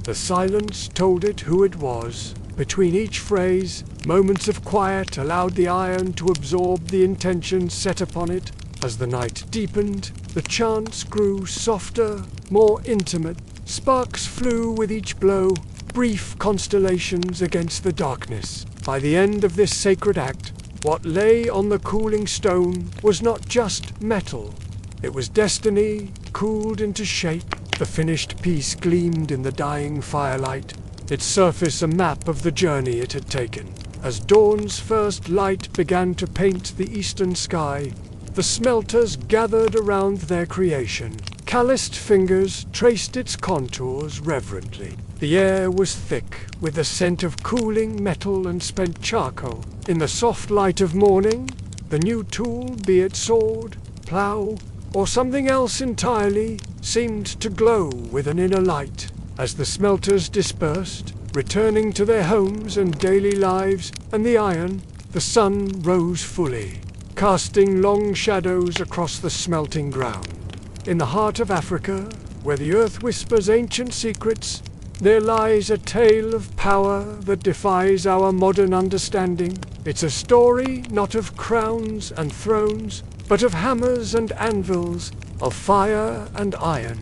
The silence told it who it was. Between each phrase, moments of quiet allowed the iron to absorb the intention set upon it. As the night deepened, the chants grew softer, more intimate. Sparks flew with each blow, brief constellations against the darkness. By the end of this sacred act, what lay on the cooling stone was not just metal. It was destiny, cooled into shape. The finished piece gleamed in the dying firelight, its surface a map of the journey it had taken. As dawn's first light began to paint the eastern sky, the smelters gathered around their creation. Calloused fingers traced its contours reverently. The air was thick with the scent of cooling metal and spent charcoal. In the soft light of morning, the new tool, be it sword, plough, or something else entirely, seemed to glow with an inner light. As the smelters dispersed, returning to their homes and daily lives, and the iron, the sun rose fully, casting long shadows across the smelting ground. In the heart of Africa, where the earth whispers ancient secrets, there lies a tale of power that defies our modern understanding. It's a story not of crowns and thrones, but of hammers and anvils, of fire and iron.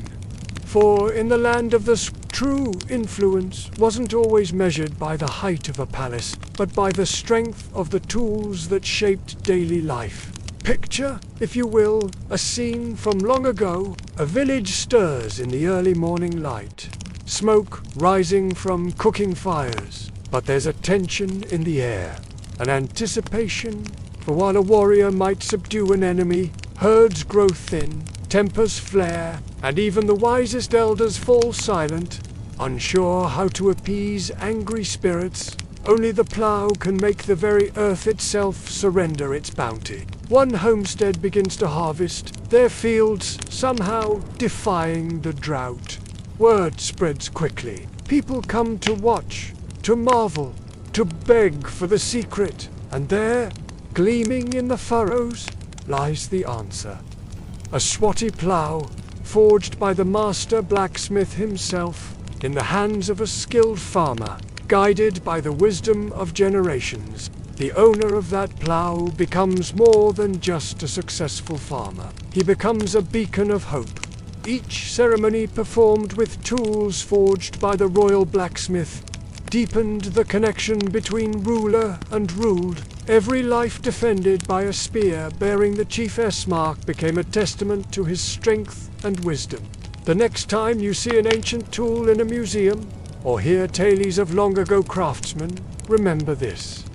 For in the land of the true influence wasn't always measured by the height of a palace, but by the strength of the tools that shaped daily life. Picture, if you will, a scene from long ago. A village stirs in the early morning light, smoke rising from cooking fires, but there's a tension in the air, an anticipation, for while a warrior might subdue an enemy, herds grow thin, tempers flare, and even the wisest elders fall silent, unsure how to appease angry spirits. Only the plough can make the very earth itself surrender its bounty. One homestead begins to harvest, their fields somehow defying the drought. Word spreads quickly. People come to watch, to marvel, to beg for the secret, and there, gleaming in the furrows, lies the answer. A Swazi plough, forged by the master blacksmith himself, in the hands of a skilled farmer, guided by the wisdom of generations. The owner of that plough becomes more than just a successful farmer. He becomes a beacon of hope. Each ceremony performed with tools forged by the royal blacksmith deepened the connection between ruler and ruled. Every life defended by a spear bearing the chief S-mark became a testament to his strength and wisdom. The next time you see an ancient tool in a museum, or hear tales of long-ago craftsmen, remember this.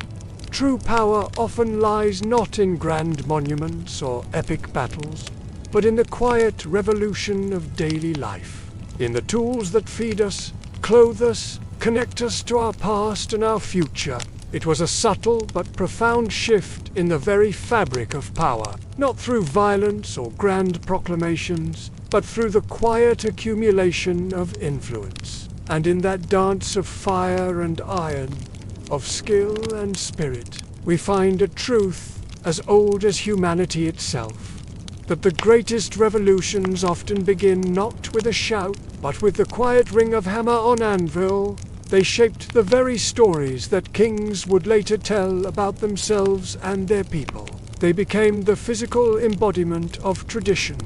True power often lies not in grand monuments or epic battles, but in the quiet revolution of daily life, in the tools that feed us, clothe us, connect us to our past and our future. It was a subtle but profound shift in the very fabric of power, not through violence or grand proclamations, but through the quiet accumulation of influence. And in that dance of fire and iron, of skill and spirit, we find a truth as old as humanity itself, that the greatest revolutions often begin not with a shout, but with the quiet ring of hammer on anvil. They shaped the very stories that kings would later tell about themselves and their people. They became the physical embodiment of tradition,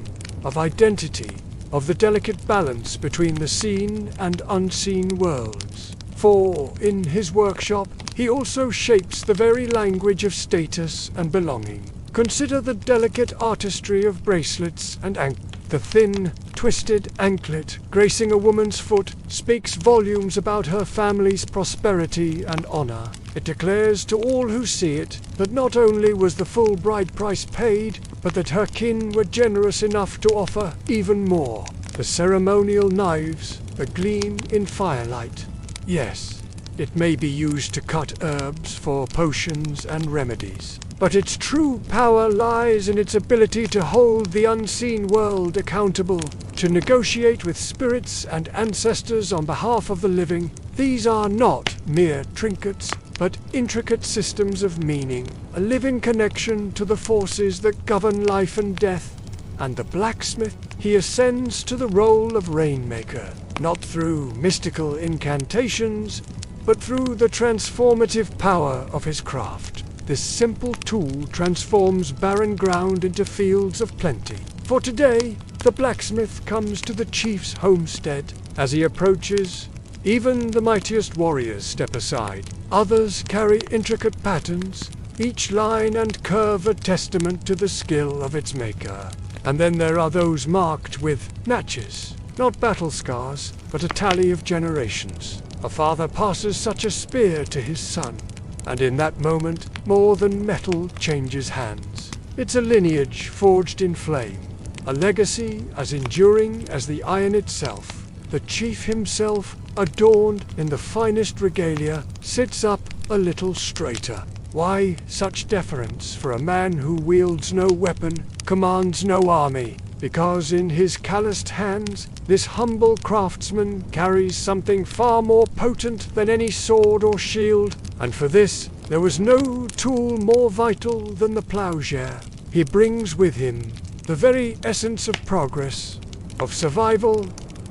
of identity, of the delicate balance between the seen and unseen worlds. For, in his workshop, he also shapes the very language of status and belonging. Consider the delicate artistry of bracelets and anklets. The thin, twisted anklet gracing a woman's foot speaks volumes about her family's prosperity and honor. It declares to all who see it that not only was the full bride price paid, but that her kin were generous enough to offer even more. The ceremonial knives that gleam in firelight. Yes, it may be used to cut herbs for potions and remedies, but its true power lies in its ability to hold the unseen world accountable, to negotiate with spirits and ancestors on behalf of the living. These are not mere trinkets, but intricate systems of meaning, a living connection to the forces that govern life and death. And the blacksmith, he ascends to the role of rainmaker, not through mystical incantations, but through the transformative power of his craft. This simple tool transforms barren ground into fields of plenty. For today, the blacksmith comes to the chief's homestead. As he approaches, even the mightiest warriors step aside. Others carry intricate patterns, each line and curve a testament to the skill of its maker. And then there are those marked with natches, not battle scars, but a tally of generations. A father passes such a spear to his son, and in that moment, more than metal changes hands. It's a lineage forged in flame, a legacy as enduring as the iron itself. The chief himself, adorned in the finest regalia, sits up a little straighter. Why such deference for a man who wields no weapon, commands no army, because in his calloused hands, this humble craftsman carries something far more potent than any sword or shield, and for this, there was no tool more vital than the plowshare. He brings with him the very essence of progress, of survival,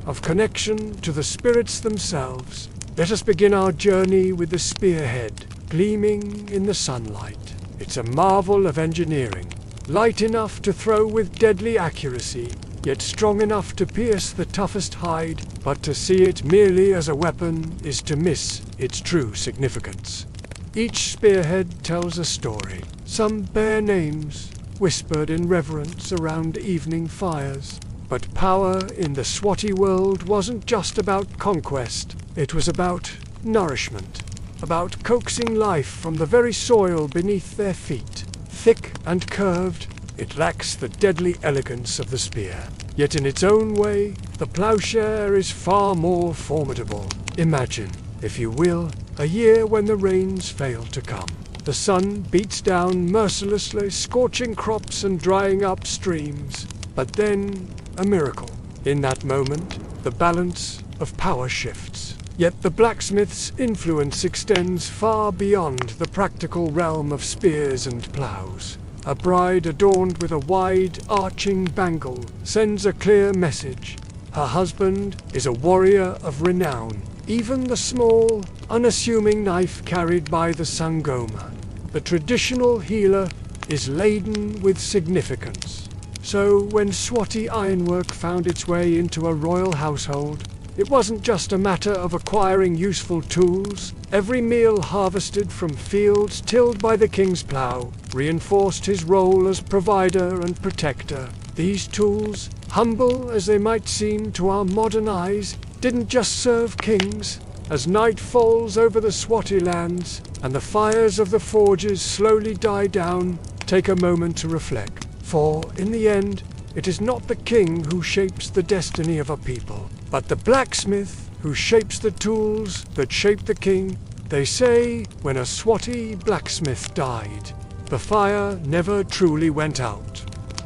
of connection to the spirits themselves. Let us begin our journey with the spearhead, gleaming in the sunlight. It's a marvel of engineering, light enough to throw with deadly accuracy, yet strong enough to pierce the toughest hide, but to see it merely as a weapon is to miss its true significance. Each spearhead tells a story. Some bear names, whispered in reverence around evening fires. But power in the Swazi world wasn't just about conquest. It was about nourishment, about coaxing life from the very soil beneath their feet. Thick and curved, it lacks the deadly elegance of the spear. Yet in its own way, the plowshare is far more formidable. Imagine, if you will, a year when the rains fail to come. The sun beats down mercilessly, scorching crops and drying up streams. But then, a miracle. In that moment, the balance of power shifts. Yet the blacksmith's influence extends far beyond the practical realm of spears and plows. A bride adorned with a wide, arching bangle sends a clear message. Her husband is a warrior of renown. Even the small, unassuming knife carried by the Sangoma, the traditional healer, is laden with significance. So when Swazi ironwork found its way into a royal household, it wasn't just a matter of acquiring useful tools. Every meal harvested from fields tilled by the king's plough reinforced his role as provider and protector. These tools, humble as they might seem to our modern eyes, didn't just serve kings. As night falls over the Swazi lands and the fires of the forges slowly die down, take a moment to reflect. For, in the end, it is not the king who shapes the destiny of a people, but the blacksmith who shapes the tools that shape the king. They say when a Swazi blacksmith died, the fire never truly went out.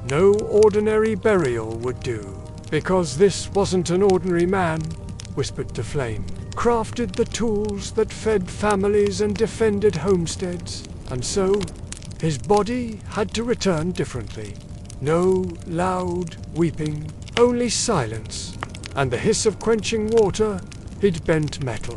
No ordinary burial would do, because this wasn't an ordinary man, whispered the flame, crafted the tools that fed families and defended homesteads, and so his body had to return differently. No loud weeping, only silence, and the hiss of quenching water hid bent metal.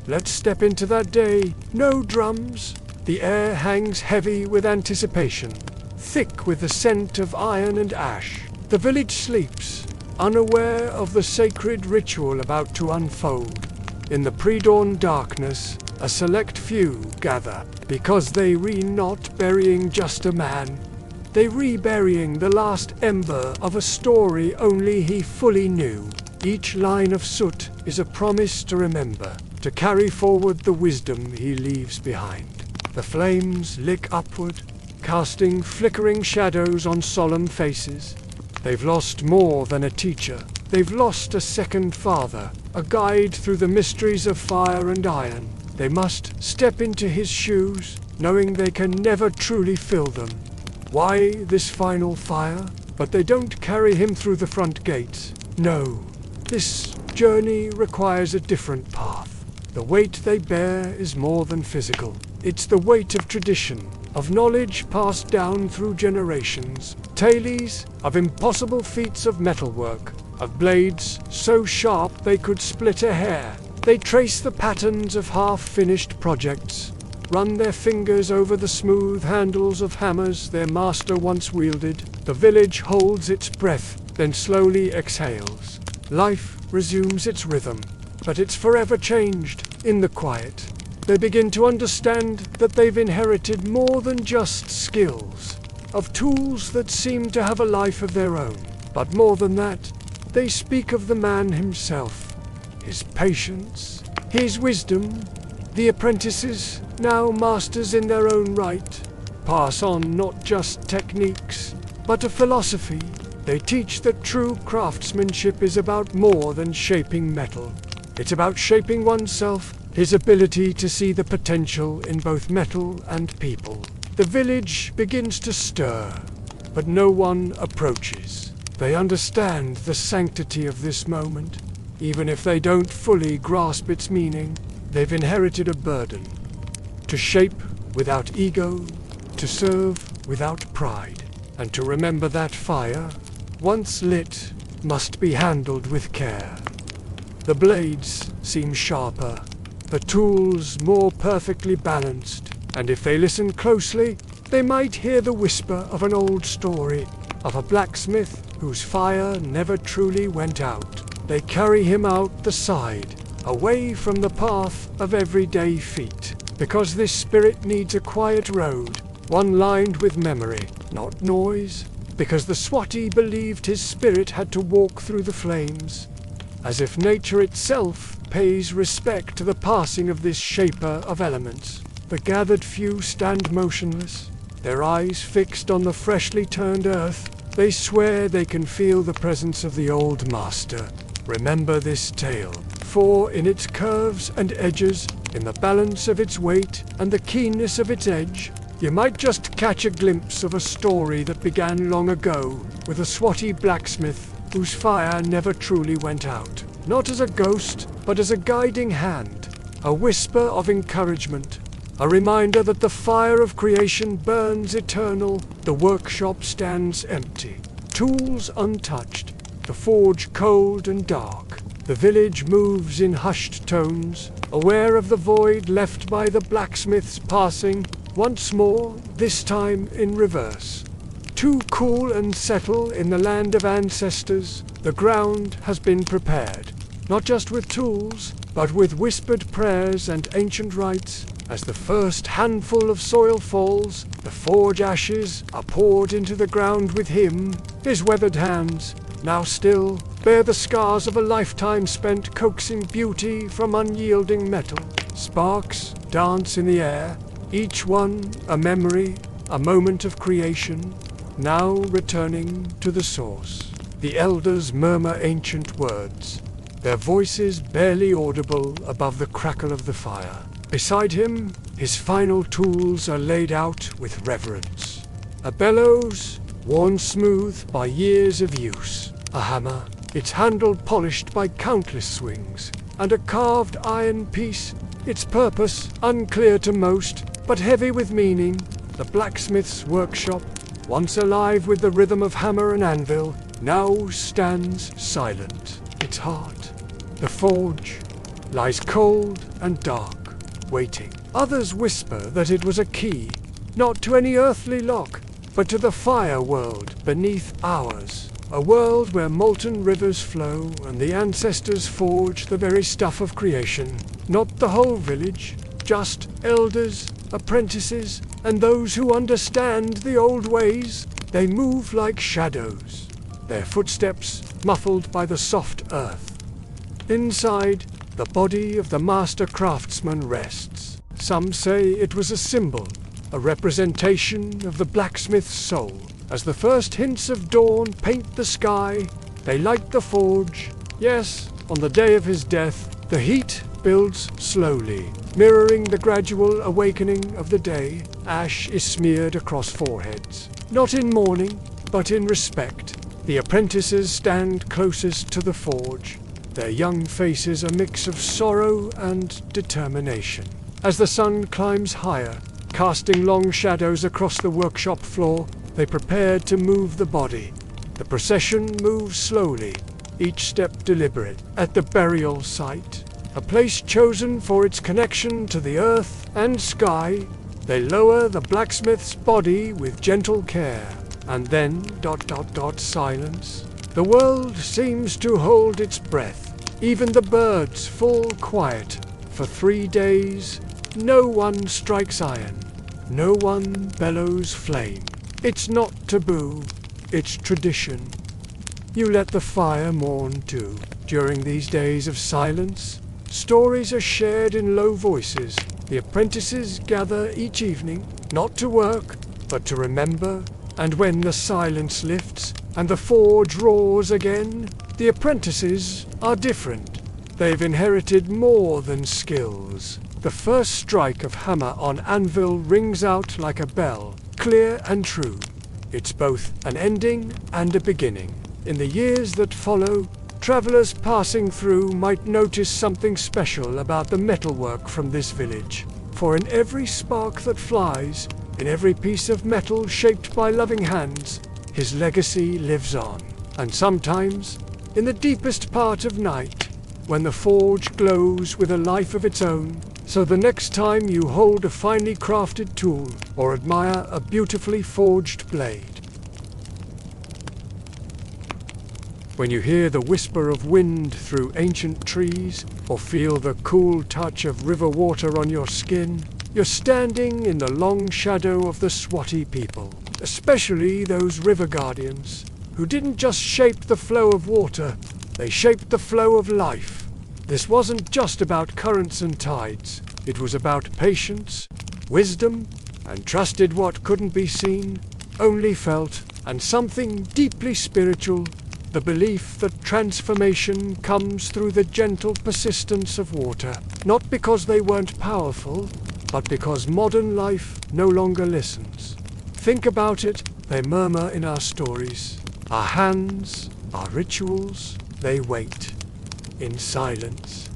Let's step into that day. No drums. The air hangs heavy with anticipation, thick with the scent of iron and ash. The village sleeps, unaware of the sacred ritual about to unfold. In the pre-dawn darkness, a select few gather, because they not burying just a man. They reburying the last ember of a story only he fully knew. Each line of soot is a promise to remember, to carry forward the wisdom he leaves behind. The flames lick upward, casting flickering shadows on solemn faces. They've lost more than a teacher. They've lost a second father, a guide through the mysteries of fire and iron. They must step into his shoes, knowing they can never truly fill them. Why this final fire? But they don't carry him through the front gates. No, this journey requires a different path. The weight they bear is more than physical. It's the weight of tradition, of knowledge passed down through generations, tales of impossible feats of metalwork, of blades so sharp they could split a hair. They trace the patterns of half-finished projects, run their fingers over the smooth handles of hammers their master once wielded. The village holds its breath, then slowly exhales. Life resumes its rhythm, but it's forever changed. In the quiet, they begin to understand that they've inherited more than just skills, of tools that seem to have a life of their own. But more than that, they speak of the man himself, his patience, his wisdom. The apprentices, now masters in their own right, pass on not just techniques, but a philosophy. They teach that true craftsmanship is about more than shaping metal. It's about shaping oneself, his ability to see the potential in both metal and people. The village begins to stir, but no one approaches. They understand the sanctity of this moment, even if they don't fully grasp its meaning. They've inherited a burden. To shape without ego, to serve without pride, and to remember that fire, once lit, must be handled with care. The blades seem sharper, the tools more perfectly balanced, and if they listen closely, they might hear the whisper of an old story, of a blacksmith whose fire never truly went out. They carry him out the side, away from the path of everyday feet, because this spirit needs a quiet road, one lined with memory, not noise, because the Swazi believed his spirit had to walk through the flames, as if nature itself pays respect to the passing of this shaper of elements. The gathered few stand motionless, their eyes fixed on the freshly turned earth. They swear they can feel the presence of the old master. Remember this tale, for in its curves and edges, in the balance of its weight and the keenness of its edge, you might just catch a glimpse of a story that began long ago with a Swazi blacksmith whose fire never truly went out. Not as a ghost, but as a guiding hand, a whisper of encouragement, a reminder that the fire of creation burns eternal. The workshop stands empty, tools untouched, the forge cold and dark. The village moves in hushed tones, aware of the void left by the blacksmith's passing, once more, this time in reverse. To cool and settle in the land of ancestors, the ground has been prepared, not just with tools, but with whispered prayers and ancient rites. As the first handful of soil falls, the forge ashes are poured into the ground with him. His weathered hands, now still, bear the scars of a lifetime spent coaxing beauty from unyielding metal. Sparks dance in the air, each one a memory, a moment of creation, now returning to the source. The elders murmur ancient words, their voices barely audible above the crackle of the fire. Beside him, his final tools are laid out with reverence. A bellows, worn smooth by years of use. A hammer, its handle polished by countless swings. And a carved iron piece, its purpose unclear to most, but heavy with meaning. The blacksmith's workshop, once alive with the rhythm of hammer and anvil, now stands silent. Its heart, the forge, lies cold and dark, waiting. Others whisper that it was a key, not to any earthly lock, but to the fire world beneath ours. A world where molten rivers flow and the ancestors forge the very stuff of creation. Not the whole village, just elders, apprentices, and those who understand the old ways. They move like shadows, their footsteps muffled by the soft earth. Inside, the body of the master craftsman rests. Some say it was a symbol, a representation of the blacksmith's soul. As the first hints of dawn paint the sky, they light the forge. Yes, on the day of his death, the heat builds slowly, mirroring the gradual awakening of the day. Ash is smeared across foreheads, not in mourning, but in respect. The apprentices stand closest to the forge, their young faces a mix of sorrow and determination. As the sun climbs higher, casting long shadows across the workshop floor, they prepare to move the body. The procession moves slowly, each step deliberate. At the burial site, a place chosen for its connection to the earth and sky, they lower the blacksmith's body with gentle care. And then, silence. The world seems to hold its breath. Even the birds fall quiet. For 3 days, no one strikes iron. No one bellows flame. It's not taboo, it's tradition. You let the fire mourn too. During these days of silence, stories are shared in low voices. The apprentices gather each evening, not to work, but to remember. And when the silence lifts and the forge roars again, the apprentices are different. They've inherited more than skills. The first strike of hammer on anvil rings out like a bell, clear and true. It's both an ending and a beginning. In the years that follow, travelers passing through might notice something special about the metalwork from this village. For in every spark that flies, in every piece of metal shaped by loving hands, his legacy lives on. And sometimes, in the deepest part of night, when the forge glows with a life of its own, so the next time you hold a finely crafted tool or admire a beautifully forged blade, when you hear the whisper of wind through ancient trees, or feel the cool touch of river water on your skin, you're standing in the long shadow of the Swazi people, especially those river guardians, who didn't just shape the flow of water, they shaped the flow of life. This wasn't just about currents and tides, it was about patience, wisdom, and trusted what couldn't be seen, only felt, and something deeply spiritual, the belief that transformation comes through the gentle persistence of water, not because they weren't powerful, but because modern life no longer listens. Think about it, they murmur in our stories. Our hands, our rituals, they wait, in silence.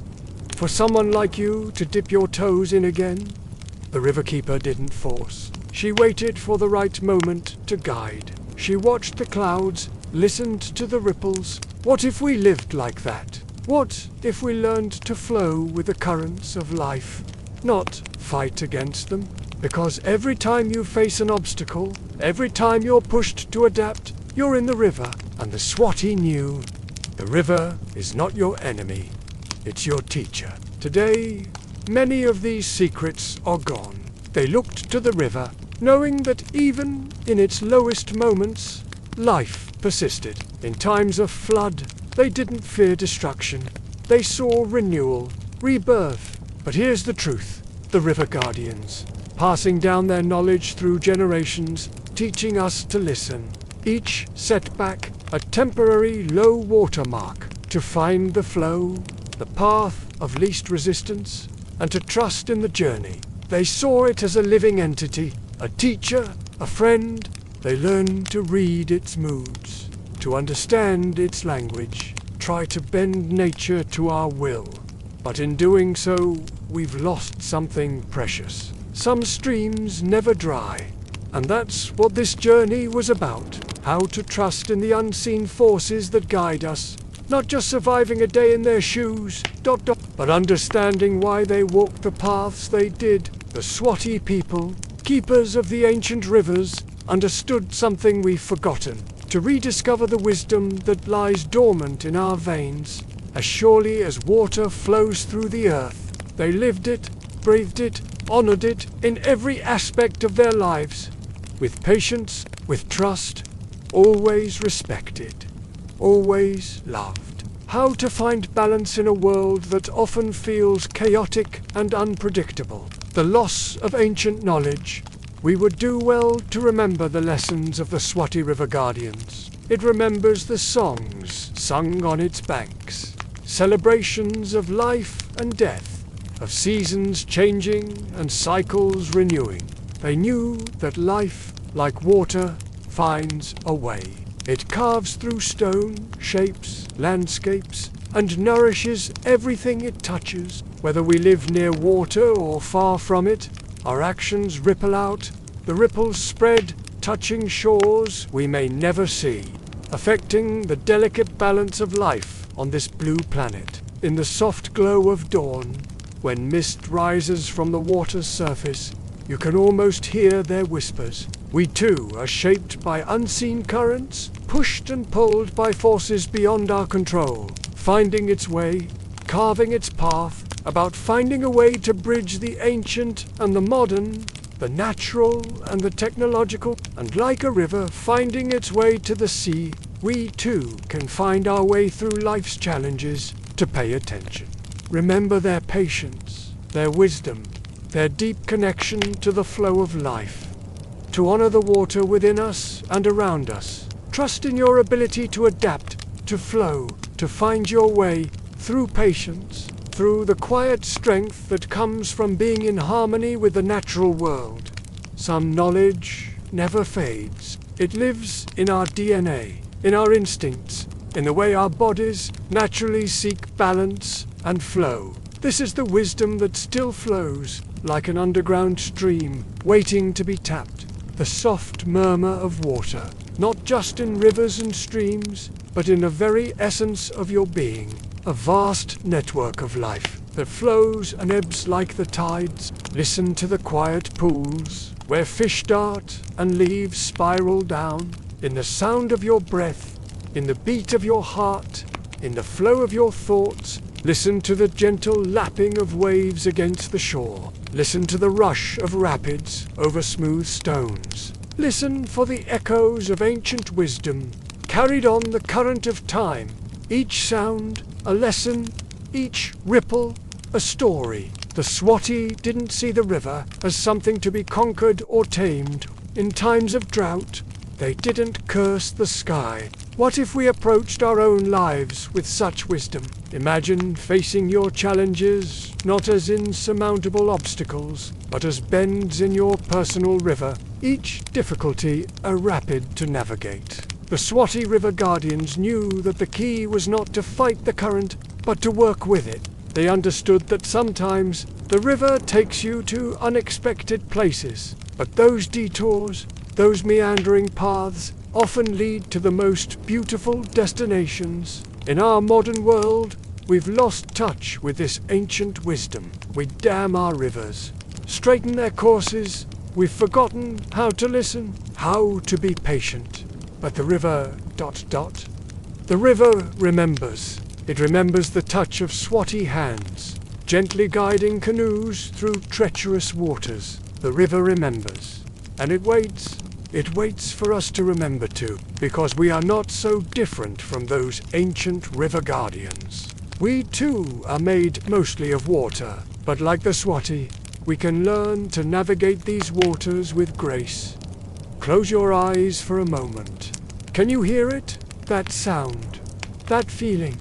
For someone like you to dip your toes in again, the Riverkeeper didn't force. She waited for the right moment to guide. She watched the clouds, listened to the ripples. What if we lived like that? What if we learned to flow with the currents of life, not fight against them? Because every time you face an obstacle, every time you're pushed to adapt, you're in the river, and the Swazi knew. The river is not your enemy, it's your teacher. Today, many of these secrets are gone. They looked to the river, knowing that even in its lowest moments, life persisted. In times of flood, they didn't fear destruction. They saw renewal, rebirth. But here's the truth. The River Guardians, passing down their knowledge through generations, teaching us to listen. Each setback, a temporary low water mark, to find the flow, the path of least resistance, and to trust in the journey. They saw it as a living entity, a teacher, a friend. They learned to read its moods, to understand its language, try to bend nature to our will. But in doing so, we've lost something precious. Some streams never dry, and that's what this journey was about. How to trust in the unseen forces that guide us, not just surviving a day in their shoes, but understanding why they walked the paths they did. The Swazi people, keepers of the ancient rivers, understood something we've forgotten. To rediscover the wisdom that lies dormant in our veins, as surely as water flows through the earth. They lived it, braved it, honored it in every aspect of their lives, with patience, with trust, always respected, always loved. How to find balance in a world that often feels chaotic and unpredictable. The loss of ancient knowledge. We would do well to remember the lessons of the Swazi River Guardians. It remembers the songs sung on its banks, celebrations of life and death, of seasons changing and cycles renewing. They knew that life, like water, finds a way. It carves through stone, shapes, landscapes, and nourishes everything it touches. Whether we live near water or far from it, our actions ripple out. The ripples spread, touching shores we may never see, affecting the delicate balance of life on this blue planet. In the soft glow of dawn, when mist rises from the water's surface, you can almost hear their whispers. We too are shaped by unseen currents, pushed and pulled by forces beyond our control, finding its way, carving its path, about finding a way to bridge the ancient and the modern, the natural and the technological, and like a river finding its way to the sea, we too can find our way through life's challenges. To pay attention. Remember their patience, their wisdom, their deep connection to the flow of life. To honor the water within us and around us. Trust in your ability to adapt, to flow, to find your way through patience, through the quiet strength that comes from being in harmony with the natural world. Some knowledge never fades. It lives in our DNA, in our instincts, in the way our bodies naturally seek balance and flow. This is the wisdom that still flows, like an underground stream, waiting to be tapped. The soft murmur of water, not just in rivers and streams, but in the very essence of your being. A vast network of life that flows and ebbs like the tides. Listen to the quiet pools, where fish dart and leaves spiral down. In the sound of your breath, in the beat of your heart, in the flow of your thoughts. Listen to the gentle lapping of waves against the shore. Listen to the rush of rapids over smooth stones. Listen for the echoes of ancient wisdom, carried on the current of time. Each sound, a lesson, each ripple, a story. The Swazi didn't see the river as something to be conquered or tamed. In times of drought, they didn't curse the sky. What if we approached our own lives with such wisdom? Imagine facing your challenges not as insurmountable obstacles, but as bends in your personal river, each difficulty a rapid to navigate. The Swazi River Guardians knew that the key was not to fight the current, but to work with it. They understood that sometimes the river takes you to unexpected places, but those detours, those meandering paths, often lead to the most beautiful destinations. In our modern world, we've lost touch with this ancient wisdom. We dam our rivers, straighten their courses. We've forgotten how to listen, how to be patient. But the river... The river remembers. It remembers the touch of Swazi hands, gently guiding canoes through treacherous waters. The river remembers, and it waits. It waits for us to remember too, because we are not so different from those ancient river guardians. We too are made mostly of water, but like the Swazi, we can learn to navigate these waters with grace. Close your eyes for a moment. Can you hear it? That sound, that feeling.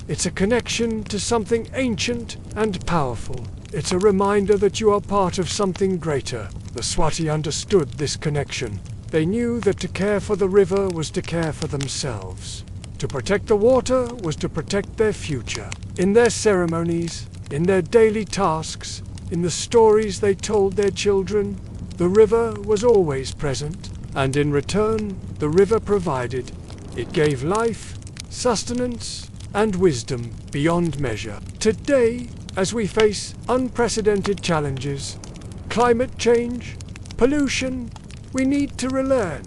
It's a connection to something ancient and powerful. It's a reminder that you are part of something greater. The Swazi understood this connection. They knew that to care for the river was to care for themselves. To protect the water was to protect their future. In their ceremonies, in their daily tasks, in the stories they told their children, the river was always present, and in return, the river provided. It gave life, sustenance, and wisdom beyond measure. Today, as we face unprecedented challenges, climate change, pollution, we need to relearn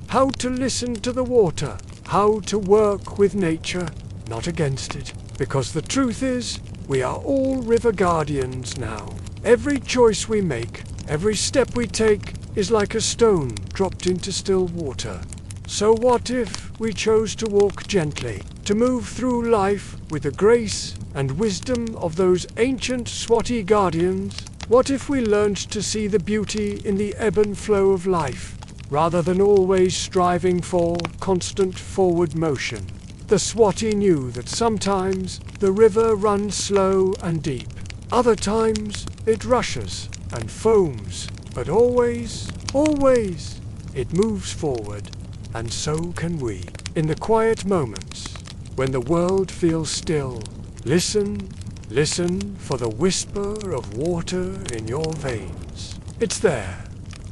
how to listen to the water, how to work with nature, not against it. Because the truth is, we are all river guardians now. Every choice we make, every step we take, is like a stone dropped into still water. So what if we chose to walk gently, to move through life with the grace and wisdom of those ancient Swazi guardians? What if we learned to see the beauty in the ebb and flow of life, rather than always striving for constant forward motion? The Swazi knew that sometimes the river runs slow and deep. Other times it rushes and foams, but always, always, it moves forward. And so can we. In the quiet moments, when the world feels still, listen for the whisper of water in your veins. It's there,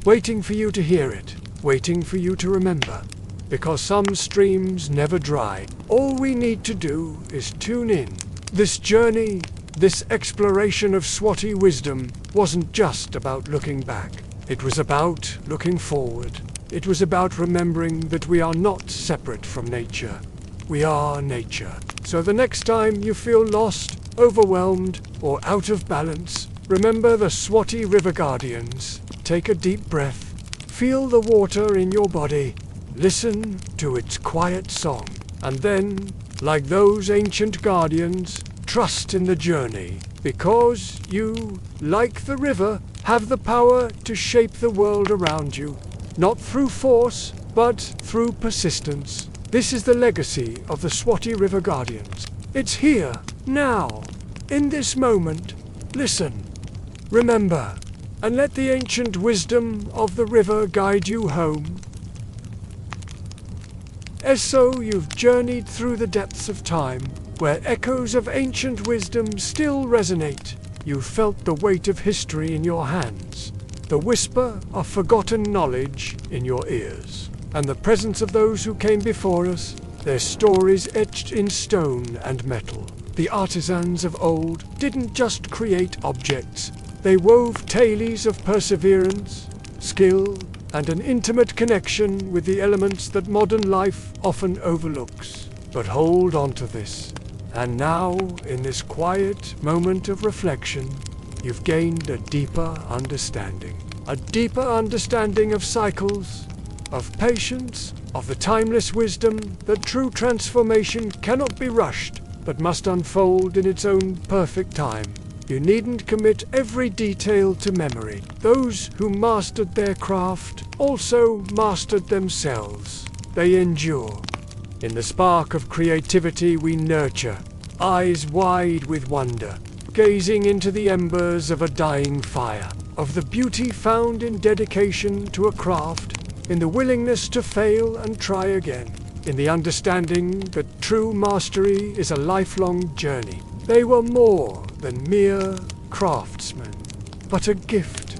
waiting for you to hear it, waiting for you to remember. Because some streams never dry. All we need to do is tune in. This journey, this exploration of Swazi wisdom, wasn't just about looking back. It was about looking forward. It was about remembering that we are not separate from nature. We are nature. So the next time you feel lost, overwhelmed, or out of balance, remember the Swazi River Guardians. Take a deep breath. Feel the water in your body. Listen to its quiet song. And then, like those ancient guardians, trust in the journey. Because you, like the river, have the power to shape the world around you. Not through force, but through persistence. This is the legacy of the Swazi River Guardians. It's here, now, in this moment. Listen, remember, and let the ancient wisdom of the river guide you home. As so you've journeyed through the depths of time, where echoes of ancient wisdom still resonate. You've felt the weight of history in your hands, the whisper of forgotten knowledge in your ears, and the presence of those who came before us, their stories etched in stone and metal. The artisans of old didn't just create objects, they wove tales of perseverance, skill, and an intimate connection with the elements that modern life often overlooks. But hold on to this. And now, in this quiet moment of reflection, you've gained a deeper understanding. A deeper understanding of cycles, of patience, of the timeless wisdom that true transformation cannot be rushed, but must unfold in its own perfect time. You needn't commit every detail to memory. Those who mastered their craft also mastered themselves. They endure. In the spark of creativity we nurture, eyes wide with wonder, gazing into the embers of a dying fire, of the beauty found in dedication to a craft, in the willingness to fail and try again, in the understanding that true mastery is a lifelong journey. They were more than mere craftsmen, but a gift.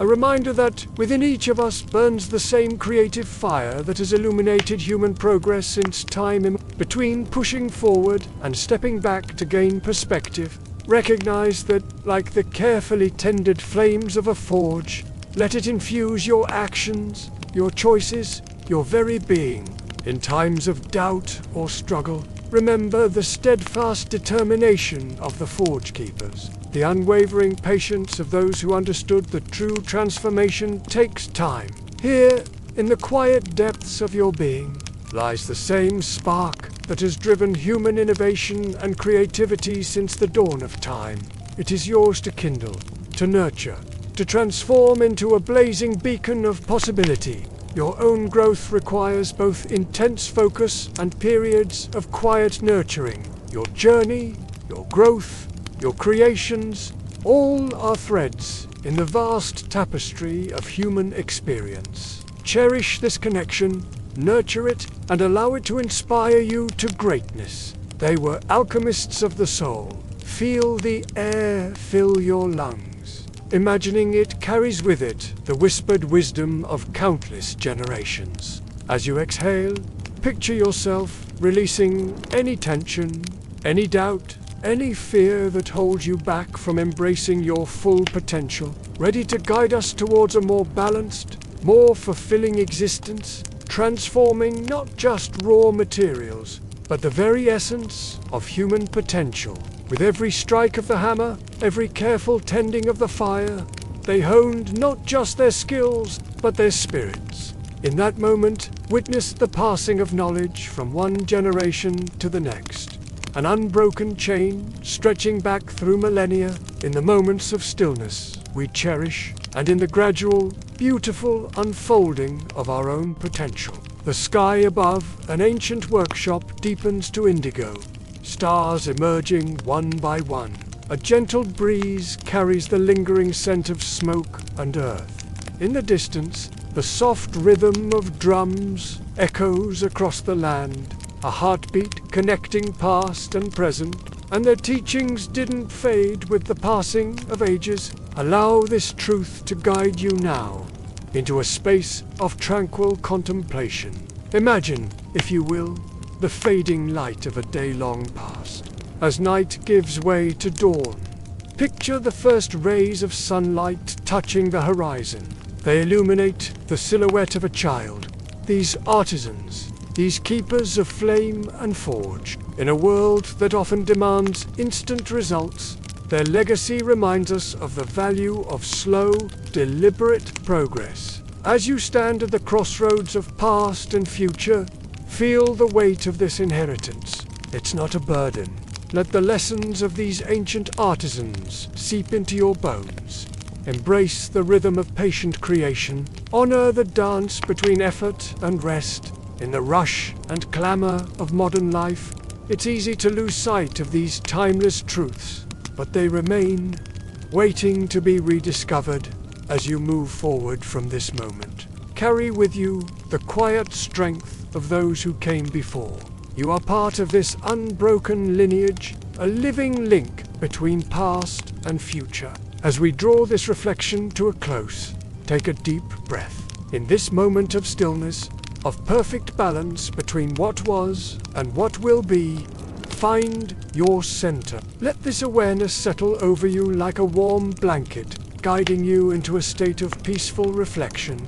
A reminder that within each of us burns the same creative fire that has illuminated human progress since time. Between pushing forward and stepping back to gain perspective, recognize that, like the carefully tended flames of a forge, let it infuse your actions, your choices, your very being. In times of doubt or struggle, remember the steadfast determination of the forge keepers, the unwavering patience of those who understood that true transformation takes time. Here, in the quiet depths of your being, lies the same spark that has driven human innovation and creativity since the dawn of time. It is yours to kindle, to nurture, to transform into a blazing beacon of possibility. Your own growth requires both intense focus and periods of quiet nurturing. Your journey, your growth, your creations, all are threads in the vast tapestry of human experience. Cherish this connection, nurture it, and allow it to inspire you to greatness. They were alchemists of the soul. Feel the air fill your lungs, imagining it carries with it the whispered wisdom of countless generations. As you exhale, picture yourself releasing any tension, any doubt, any fear that holds you back from embracing your full potential, ready to guide us towards a more balanced, more fulfilling existence, transforming not just raw materials, but the very essence of human potential. With every strike of the hammer, every careful tending of the fire, they honed not just their skills, but their spirits. In that moment, witnessed the passing of knowledge from one generation to the next. An unbroken chain stretching back through millennia. In the moments of stillness we cherish, and in the gradual, beautiful unfolding of our own potential. The sky above an ancient workshop deepens to indigo, stars emerging one by one. A gentle breeze carries the lingering scent of smoke and earth. In the distance, the soft rhythm of drums echoes across the land, a heartbeat connecting past and present, and their teachings didn't fade with the passing of ages. Allow this truth to guide you now into a space of tranquil contemplation. Imagine, if you will, the fading light of a day-long past. As night gives way to dawn, picture the first rays of sunlight touching the horizon. They illuminate the silhouette of a child. These artisans, these keepers of flame and forge, in a world that often demands instant results, their legacy reminds us of the value of slow, deliberate progress. As you stand at the crossroads of past and future, feel the weight of this inheritance. It's not a burden. Let the lessons of these ancient artisans seep into your bones. Embrace the rhythm of patient creation. Honor the dance between effort and rest. In the rush and clamor of modern life, it's easy to lose sight of these timeless truths, but they remain, waiting to be rediscovered as you move forward from this moment. Carry with you the quiet strength of those who came before. You are part of this unbroken lineage, a living link between past and future. As we draw this reflection to a close, take a deep breath. In this moment of stillness, of perfect balance between what was and what will be, find your center. Let this awareness settle over you like a warm blanket, guiding you into a state of peaceful reflection.